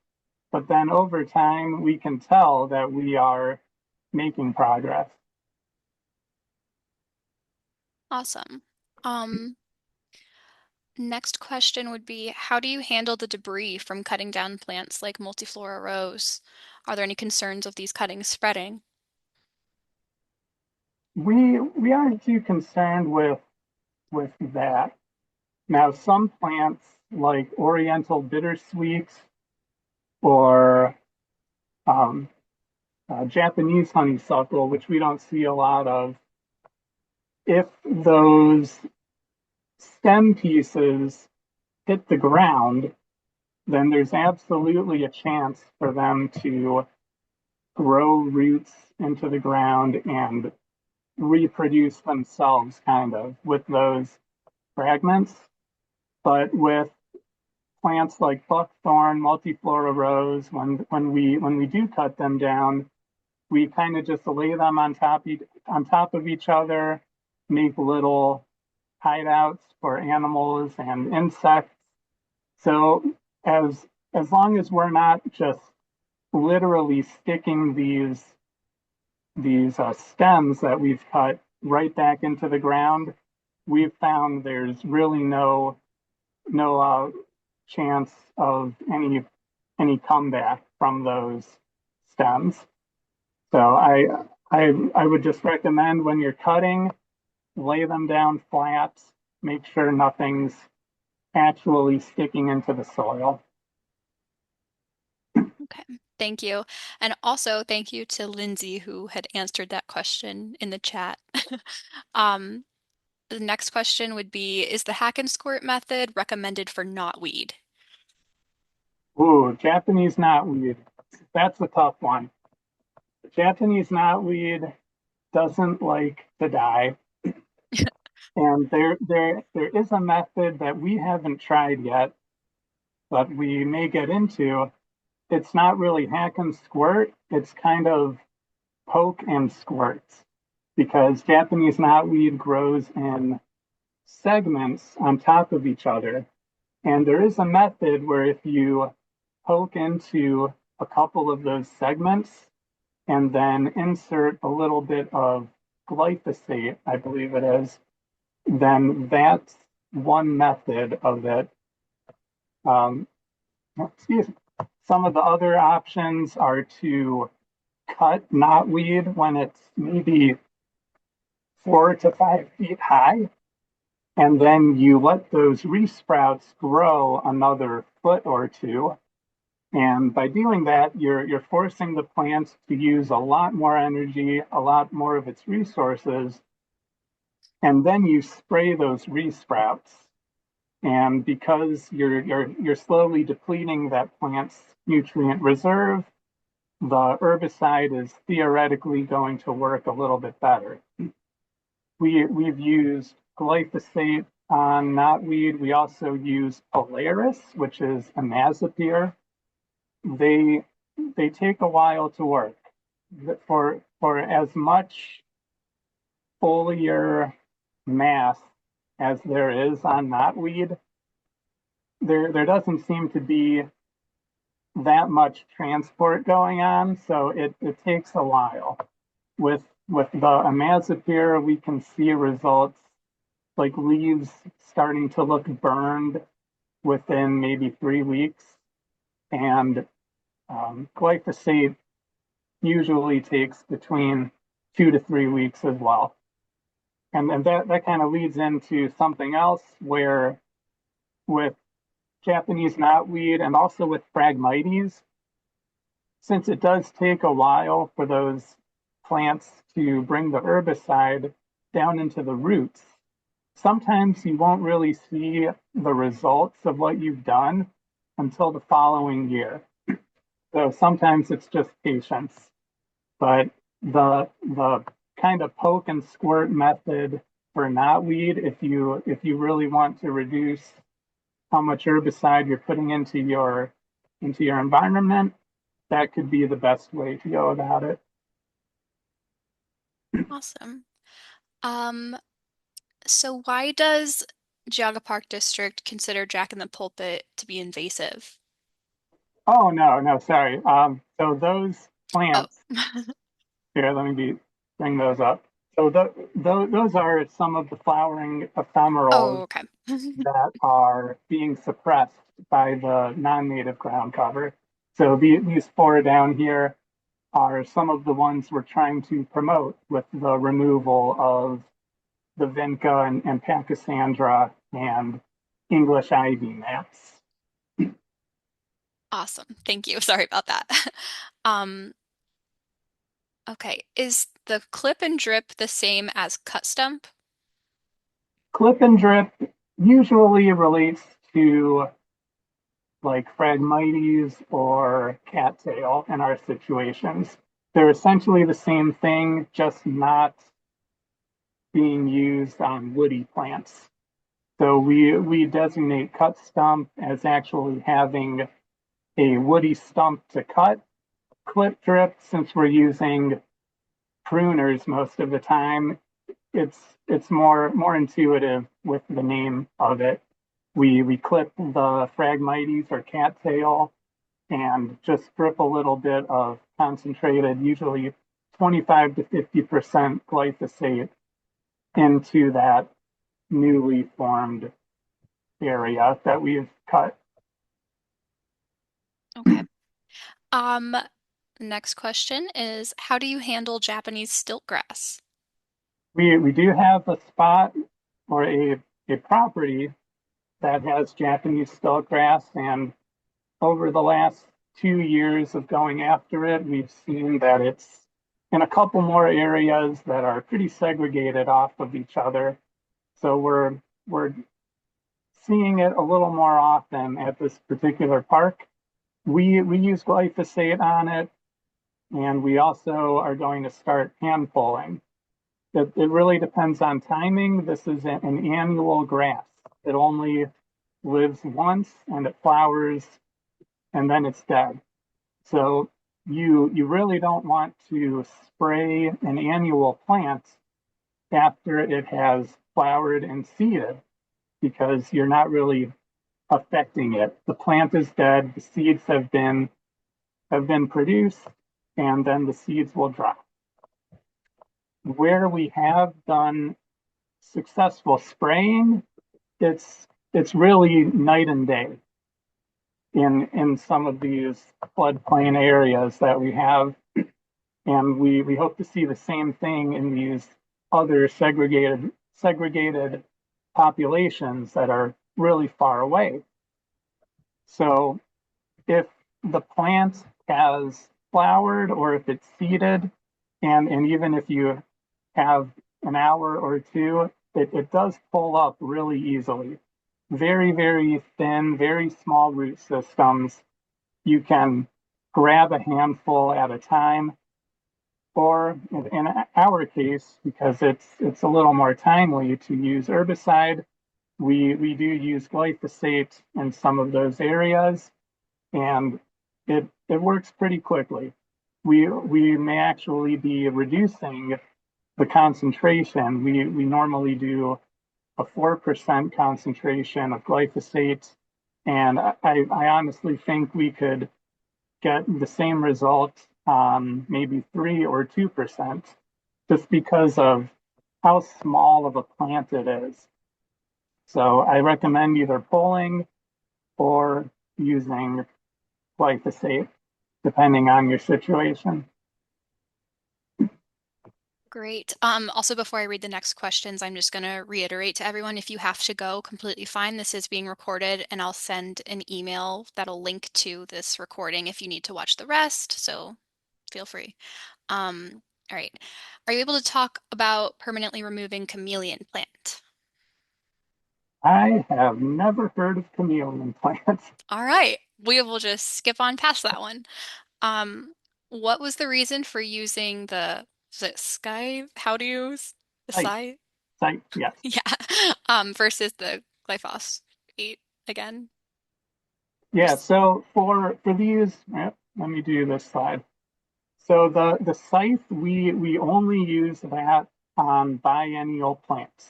but then over time, we can tell that we are making progress. Awesome. Um, Next question would be, how do you handle the debris from cutting down plants like multiflora rose? Are there any concerns of these cuttings spreading? We aren't too concerned with that. Now, some plants like Oriental bittersweet or um, Japanese honeysuckle, which we don't see a lot of, if those stem pieces hit the ground, then there's absolutely a chance for them to grow roots into the ground and reproduce themselves kind of with those fragments. But with plants like buckthorn, multiflora rose, when we do cut them down, we kind of just lay them on top of each other, make little hideouts for animals and insects. So as long as we're not just literally sticking these stems that we've cut right back into the ground, we've found there's really no chance of any comeback from those stems. So I would just recommend when you're cutting, lay them down flat, make sure nothing's actually sticking into the soil. Okay, thank you. And also thank you to Lindsay who had answered that question in the chat. Um, the next question would be, is the hack and squirt method recommended for knotweed? Ooh, Japanese knotweed. That's a tough one. Japanese knotweed doesn't like to die. And there is a method that we haven't tried yet, but we may get into. It's not really hack and squirt, it's kind of poke and squirt because Japanese knotweed grows in segments on top of each other. And there is a method where if you poke into a couple of those segments and then insert a little bit of glyphosate, I believe it is, then that's one method of it. Um, excuse me. Some of the other options are to cut knotweed when it's maybe 4 to 5 feet high, and then you let those resprouts grow another foot or two. And by doing that, you're forcing the plant to use a lot more energy, a lot more of its resources, and then you spray those resprouts. And because you're slowly depleting that plant's nutrient reserve, the herbicide is theoretically going to work a little bit better. We've used glyphosate on knotweed. We also use Polaris, which is imazapyr. They they take a while to work. For as much foliar mass as there is on knotweed, there doesn't seem to be that much transport going on, so it takes a while. With the imazapyr, we can see results like leaves starting to look burned within maybe 3 weeks, and glyphosate usually takes between 2 to 3 weeks as well. And that kind of leads into something else where with Japanese knotweed and also with Phragmites, since it does take a while for those plants to bring the herbicide down into the roots, sometimes you won't really see the results of what you've done until the following year. So sometimes it's just patience. But the kind of poke and squirt method for knotweed, if you really want to reduce how much herbicide you're putting into your environment, that could be the best way to go about it. Awesome. Um, So why does Geauga Park District consider Jack in the Pulpit to be invasive? Oh, no, no, sorry. So those Oh. plants here, bring those up. So those are some of the flowering Oh, ephemerals okay. that are being suppressed by the non-native ground cover. So these four down here are some of the ones we're trying to promote with the removal of the vinca and pachysandra and English ivy mats. Awesome. Thank you. Sorry about that. Um, okay. Is the clip and drip the same as cut stump? Clip and drip usually relates to like Phragmites or cattail in our situations. They're essentially the same thing, just not being used on woody plants. So we designate cut stump as actually having a woody stump to cut. Clip drip, since we're using pruners most of the time, it's more intuitive with the name of it. We clip the Phragmites or cattail and just drip a little bit of concentrated, usually 25 to 50% glyphosate into that newly formed area that we've cut. Okay. Um, Next question is how do you handle Japanese stiltgrass? We do have a spot or a property that has Japanese stiltgrass, and over the last 2 years of going after it, we've seen that it's in a couple more areas that are pretty segregated off of each other. So we're seeing it a little more often at this particular park. We use glyphosate on it, and we also are going to start hand pulling. It really depends on timing. This is an annual grass. It only lives once and it flowers and then it's dead. So you really don't want to spray an annual plant after it has flowered and seeded because you're not really affecting it. The plant is dead, the seeds have been produced, and then the seeds will drop. Where we have done successful spraying, it's really night and day in some of these floodplain areas that we have, and we hope to see the same thing in these other segregated populations that are really far away. So if the plant has flowered or if it's seeded, and even if you have an hour or two, it does pull up really easily. Very, very thin, very small root systems. You can grab a handful at a time, or in our case, because it's a little more timely to use herbicide, we do use glyphosate in some of those areas, and it works pretty quickly. We may actually be reducing the concentration. We normally do a 4% concentration of glyphosate, and I honestly think we could get the same result, maybe 3 or 2%, just because of how small of a plant it is. So I recommend either pulling or using glyphosate, depending on your situation. Great. Also, before I read the next questions, I'm just going to reiterate to everyone, if you have to go, completely fine. This is being recorded, and I'll send an email that'll link to this recording if you need to watch the rest. So feel free. All right. Are you able to talk about permanently removing chameleon plant? I have never heard of chameleon plants. All right. We will just skip on past that one. Um, what was the reason for using the, is it sky? How do you use the Site, site? site, yes. Yeah. Versus the glyphosate again. Yeah, There's, so for these, let me do this slide. So the scythe, we only use that on biennial plants.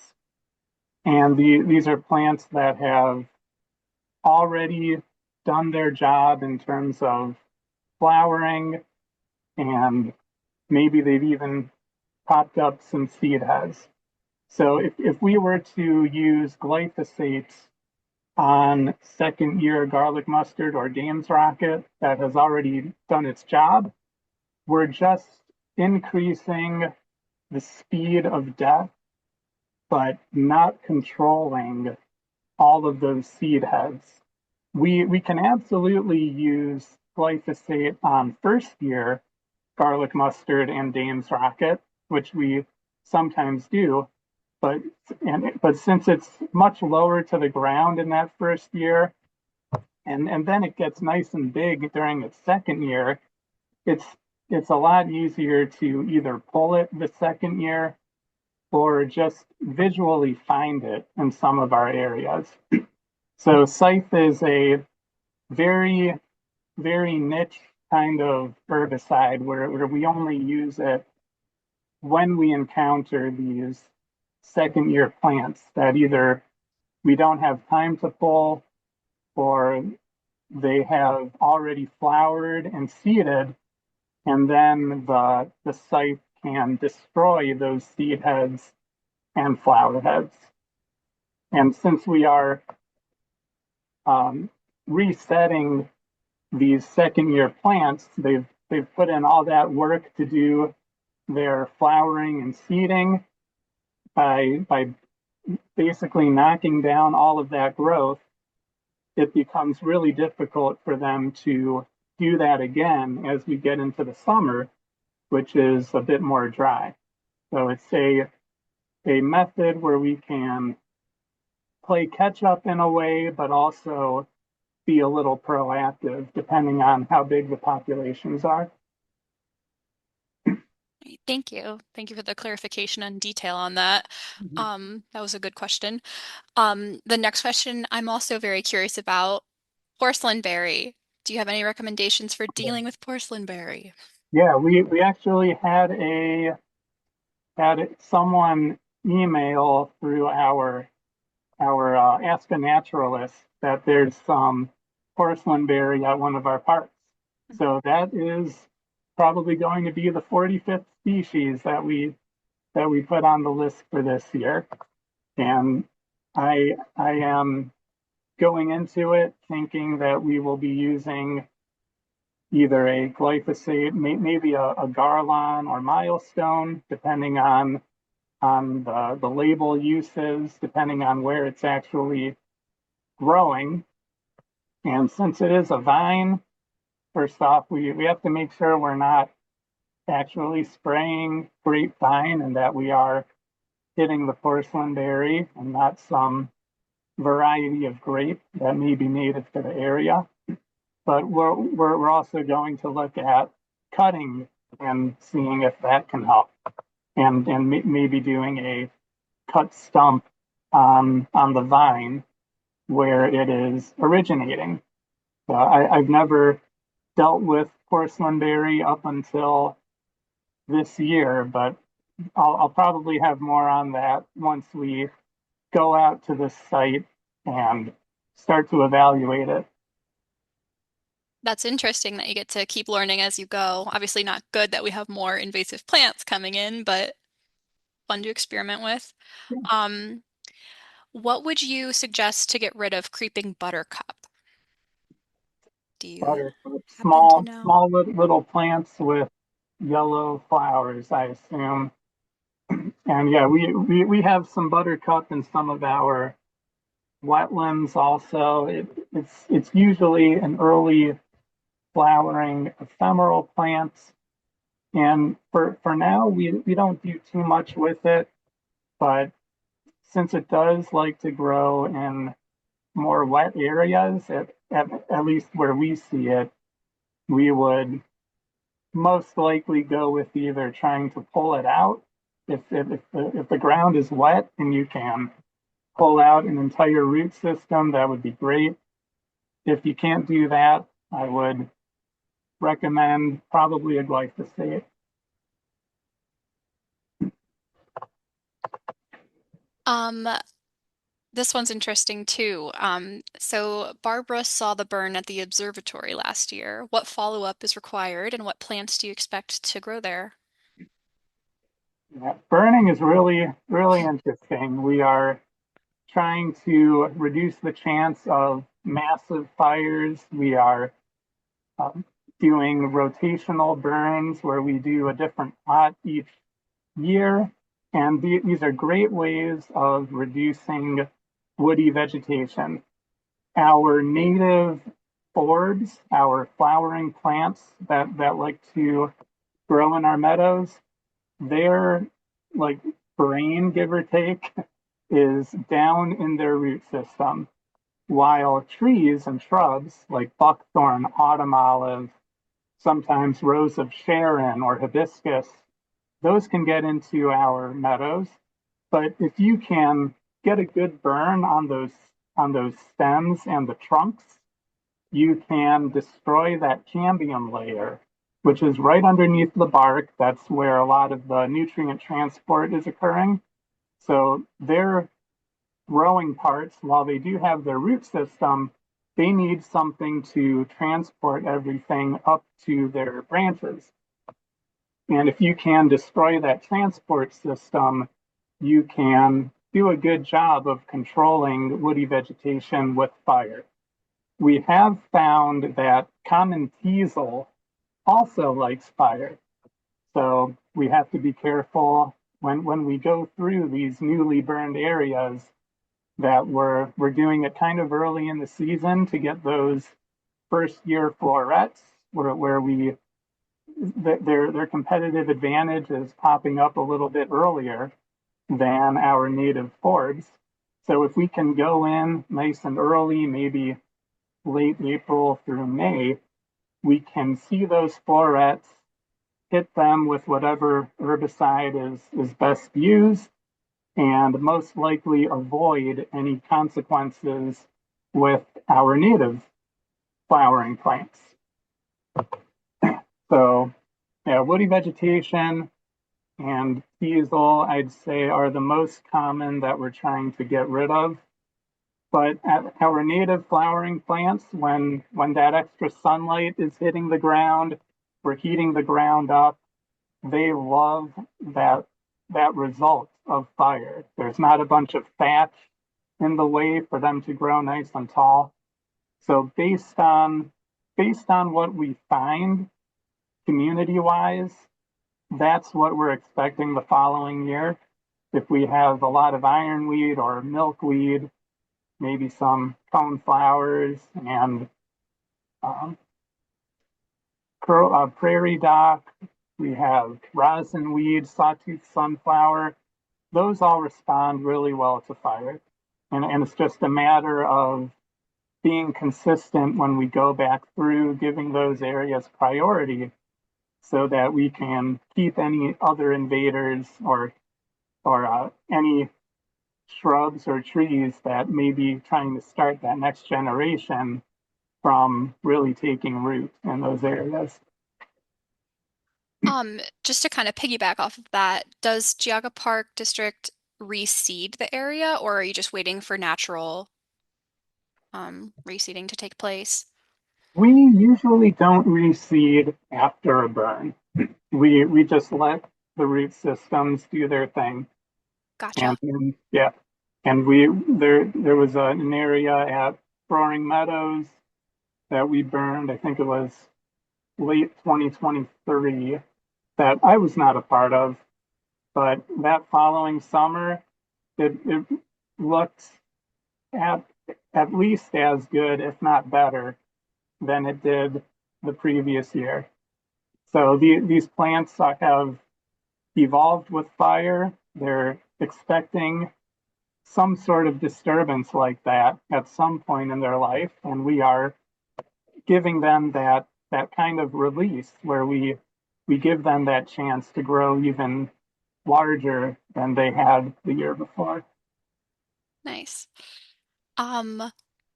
And these are plants that have already done their job in terms of flowering, and maybe they've even popped up some seed heads. So if we were to use glyphosate on second year garlic mustard or Dame's rocket that has already done its job, we're just increasing the speed of death, but not controlling all of those seed heads. We can absolutely use glyphosate on first year garlic mustard and Dame's rocket, which we sometimes do. But but since it's much lower to the ground in that first year, and then it gets nice and big during its second year, it's it's a lot easier to either pull it the second year or just visually find it in some of our areas. So scythe is a very, very niche kind of herbicide where we only use it when we encounter these second year plants that either we don't have time to pull or they have already flowered and seeded, and then the scythe can destroy those seed heads and flower heads. And since we are resetting these second year plants, they've put in all that work to do their flowering and seeding by basically knocking down all of that growth. It becomes really difficult for them to do that again as we get into the summer, which is a bit more dry. So it's a method where we can play catch up in a way, but also be a little proactive depending on how big the populations are. Thank you. Thank you for the clarification and detail on that. Mhm. That was a good question. The next question I'm also very curious about, porcelain berry. Do you have any recommendations for dealing with porcelain berry? Yeah, we actually had someone email through our Ask a Naturalist that there's some porcelain berry at one of our parks. So that is probably going to be the 45th species that we put on the list for this year. And I am going into it thinking that we will be using either a glyphosate, maybe a Garlon or milestone, depending on the label uses, depending on where it's actually growing. And since it is a vine, first off, we have to make sure we're not actually spraying grapevine and that we are hitting the porcelain berry and not some variety of grape that may be native to the area. But we're also going to look at cutting and seeing if that can help, and maybe doing a cut stump on the vine where it is originating. I've never dealt with porcelain berry up until this year, but I'll probably have more on that once we go out to the site and start to evaluate it. That's interesting that you get to keep learning as you go. Obviously, not good that we have more invasive plants coming in, but fun to experiment with. Um, what would you suggest to get rid of creeping buttercup? Do you Buttercup, happen to small, know? small little plants with yellow flowers, I assume. And yeah, we have some buttercup in some of our wetlands also. It's usually an early flowering ephemeral plant. And for now, we don't do too much with it, but since it does like to grow in more wet areas, at least where we see it, we would most likely go with either trying to pull it out. If the ground is wet and you can pull out an entire root system, that would be great. If you can't do that, I would recommend probably a glyphosate. Um, This one's interesting too. So Barbara saw the burn at the observatory last year. What follow-up is required, and what plants do you expect to grow there? Yeah, burning is really, really interesting. We are trying to reduce the chance of massive fires. We are um, doing rotational burns where we do a different plot each year. And these are great ways of reducing woody vegetation. Our native forbs, our flowering plants that like to grow in our meadows, their like brain, give or take, is down in their root system, while trees and shrubs like buckthorn, autumn olive, sometimes rose of Sharon or hibiscus, those can get into our meadows. But if you can get a good burn on those stems and the trunks, you can destroy that cambium layer, which is right underneath the bark. That's where a lot of the nutrient transport is occurring. So their growing parts, while they do have their root system, they need something to transport everything up to their branches. And if you can destroy that transport system, you can do a good job of controlling woody vegetation with fire. We have found that common teasel also likes fire. So we have to be careful when we go through these newly burned areas that we're doing it kind of early in the season to get those first year florets where we their competitive advantage is popping up a little bit earlier than our native forbs. So if we can go in nice and early, maybe late April through May, we can see those florets, hit them with whatever herbicide is best used, and most likely avoid any consequences with our native flowering plants. So, yeah, woody vegetation and teasel, I'd say, are the most common that we're trying to get rid of. But our native flowering plants, when that extra sunlight is hitting the ground, we're heating the ground up, they love that that result of fire. There's not a bunch of thatch in the way for them to grow nice and tall. So based on what we find community wise, that's what we're expecting the following year. If we have a lot of ironweed or milkweed, maybe some coneflowers and um, prairie dock, we have rosinweed, sawtooth sunflower. Those all respond really well to fire. And it's just a matter of being consistent when we go back through, giving those areas priority so that we can keep any other invaders or any shrubs or trees that may be trying to start that next generation from really taking root in those areas. Just to kind of piggyback off of that, does Geauga Park District reseed the area, or are you just waiting for natural reseeding to take place? We usually don't reseed after a burn. We just let the root systems do their thing. Gotcha. Yeah, and there was an area at Roaring Meadows that we burned. I think it was late 2023 that I was not a part of, but that following summer, it looked at at least as good, if not better, than it did the previous year. So these plants have evolved with fire. They're expecting some sort of disturbance like that at some point in their life, and we are giving them that kind of release where we give them that chance to grow even larger than they had the year before. Nice. Um,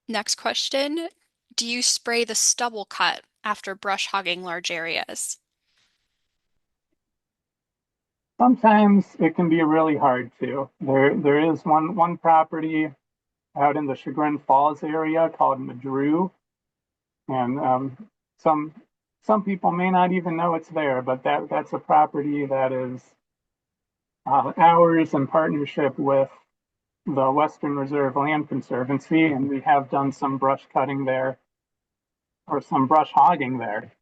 Next question. Do you spray the stubble cut after brush hogging large areas? Sometimes it can be really hard to. There is one property out in the Chagrin Falls area called Madru, and some some people may not even know it's there, but that's a property that is ours in partnership with the Western Reserve Land Conservancy, and we have done some brush cutting there or some brush hogging there.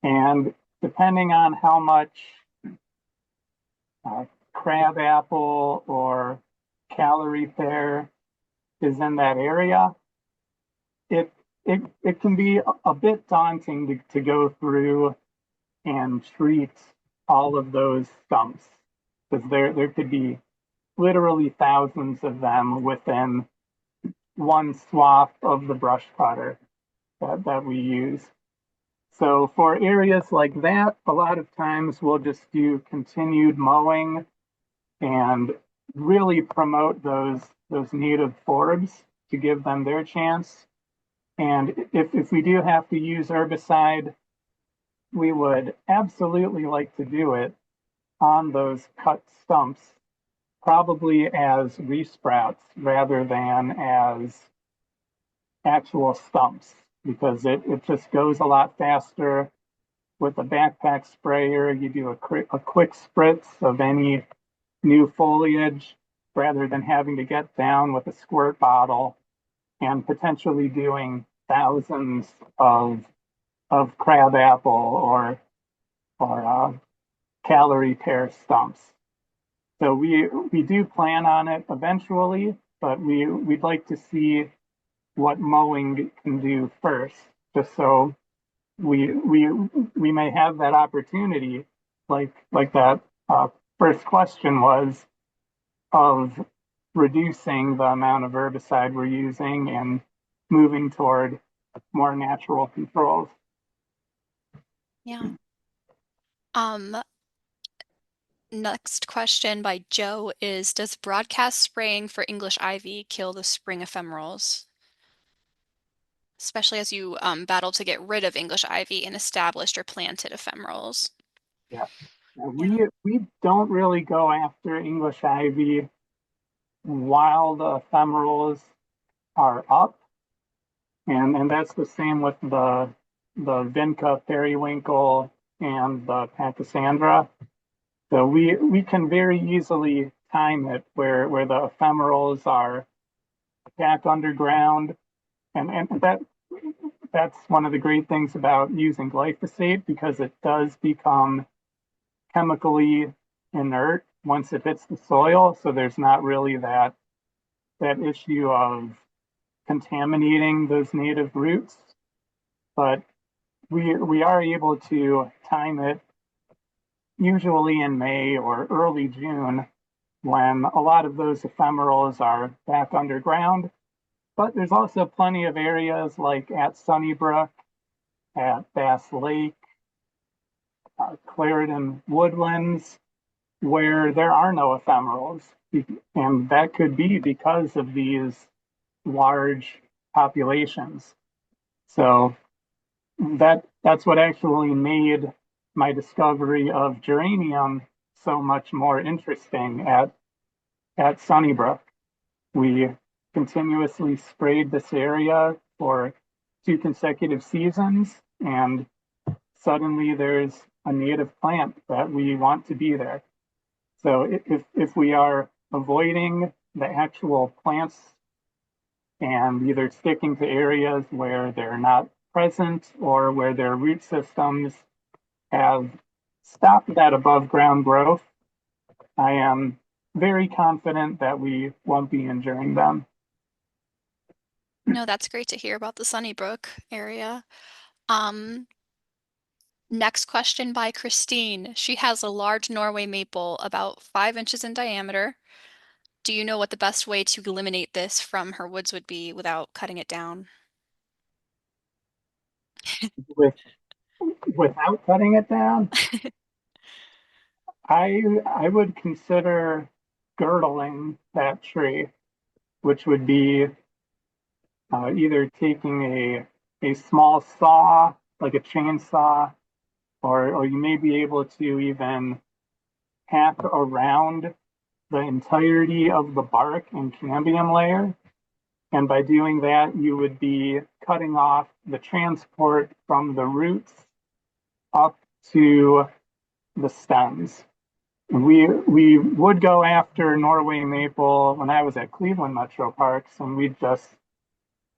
And depending on how much crabapple or calorie pear is in that area, it it can be a bit daunting to go through and treat all of those stumps because there could be literally thousands of them within one swath of the brush cutter that we use. So for areas like that, a lot of times we'll just do continued mowing and really promote those native forbs to give them their chance. And if we do have to use herbicide, we would absolutely like to do it on those cut stumps, probably as resprouts rather than as actual stumps, because it just goes a lot faster. With a backpack sprayer, you do a quick spritz of any new foliage rather than having to get down with a squirt bottle and potentially doing thousands of crabapple or calorie pear stumps. So we do plan on it eventually, but we'd like to see what mowing can do first, just so we may have that opportunity, like that first question was, of reducing the amount of herbicide we're using and moving toward more natural controls. Yeah. Um, Next question by Joe is, does broadcast spraying for English ivy kill the spring ephemerals? Especially as you battle to get rid of English ivy in established or planted ephemerals. Yeah. Yeah. We don't really go after English ivy while the ephemerals are up, and that's the same with the Vinca periwinkle and the Pachysandra. So we can very easily time it where the ephemerals are back underground, and that's one of the great things about using glyphosate because it does become chemically inert once it hits the soil. So there's not really that issue of contaminating those native roots, but we are able to time it usually in May or early June when a lot of those ephemerals are back underground. But there's also plenty of areas like at Sunnybrook, at Bass Lake, Clarendon Woodlands, where there are no ephemerals. And that could be because of these large populations. So that's what actually made my discovery of geranium so much more interesting at Sunnybrook. We continuously sprayed this area for 2 consecutive seasons, and suddenly there's a native plant that we want to be there. So if we are avoiding the actual plants and either sticking to areas where they're not present or where their root systems have stopped that above ground growth, I am very confident that we won't be injuring them. No, that's great to hear about the Sunnybrook area. Um, Next question by Christine. She has a large Norway maple about 5 inches in diameter. Do you know what the best way to eliminate this from her woods would be without cutting it down? With without cutting it down, I would consider girdling that tree, which would be either taking a small saw, like a chainsaw, or you may be able to even hack around the entirety of the bark and cambium layer And by doing that, you would be cutting off the transport from the roots up to the stems. We would go after Norway maple when I was at Cleveland Metro Parks, and we'd just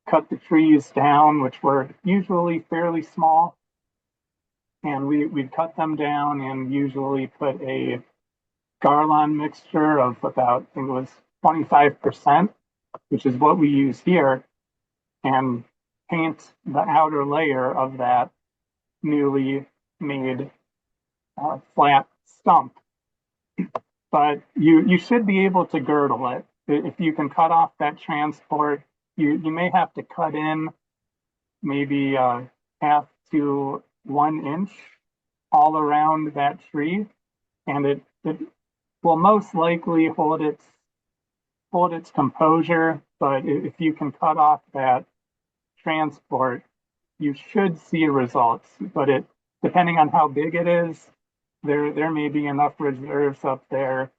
cut the trees down, which were usually fairly small, and we'd cut them down and usually put a Garland mixture of about, I think it was 25%, which is what we use here, and paint the outer layer of that newly made flat stump. But you should be able to girdle it. If you can cut off that transport, you may have to cut in maybe half to 1 inch all around that tree, and it will most likely hold its composure. But if you can cut off that transport, you should see results. But it depending on how big it is, there may be enough reserves up there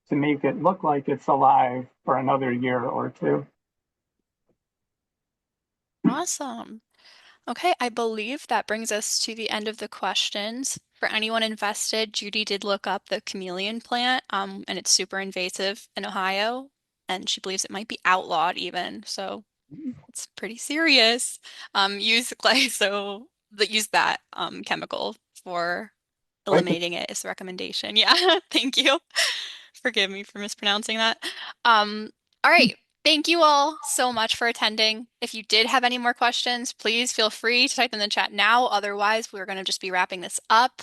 to make it look like it's alive for another year or two. Awesome. Okay, I believe that brings us to the end of the questions. For anyone invested, Judy did look up the chameleon plant, and it's super invasive in Ohio, and she believes it might be outlawed even. So it's pretty serious. Use glyso, use that chemical for Like eliminating it is the recommendation. Yeah, thank you. Forgive me for mispronouncing that. Um, all right. Thank you all so much for attending. If you did have any more questions, please feel free to type in the chat now. Otherwise, we're going to just be wrapping this up.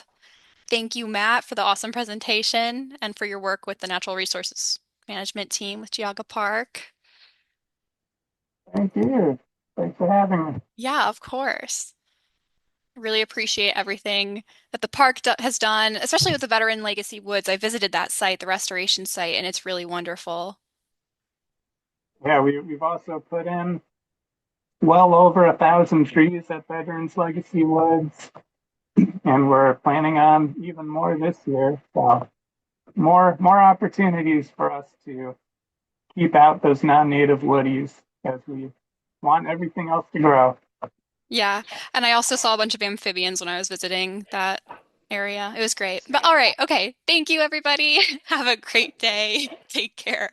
Thank you, Matt, for the awesome presentation and for your work with the Natural Resources Management team with Geauga Park. Thank you. Thanks for having me. Yeah, of course. Really appreciate everything that the park do has done, especially with the Veteran Legacy Woods. I visited that site, the restoration site, and it's really wonderful. Yeah, we've also put in well over 1,000 trees at Veterans Legacy Woods, and we're planning on even more this year. So more opportunities for us to keep out those non-native woodies as we want everything else to grow. Yeah, and I also saw a bunch of amphibians when I was visiting that area. It was great. But all right, okay. Thank you, everybody. Have a great day. Take care.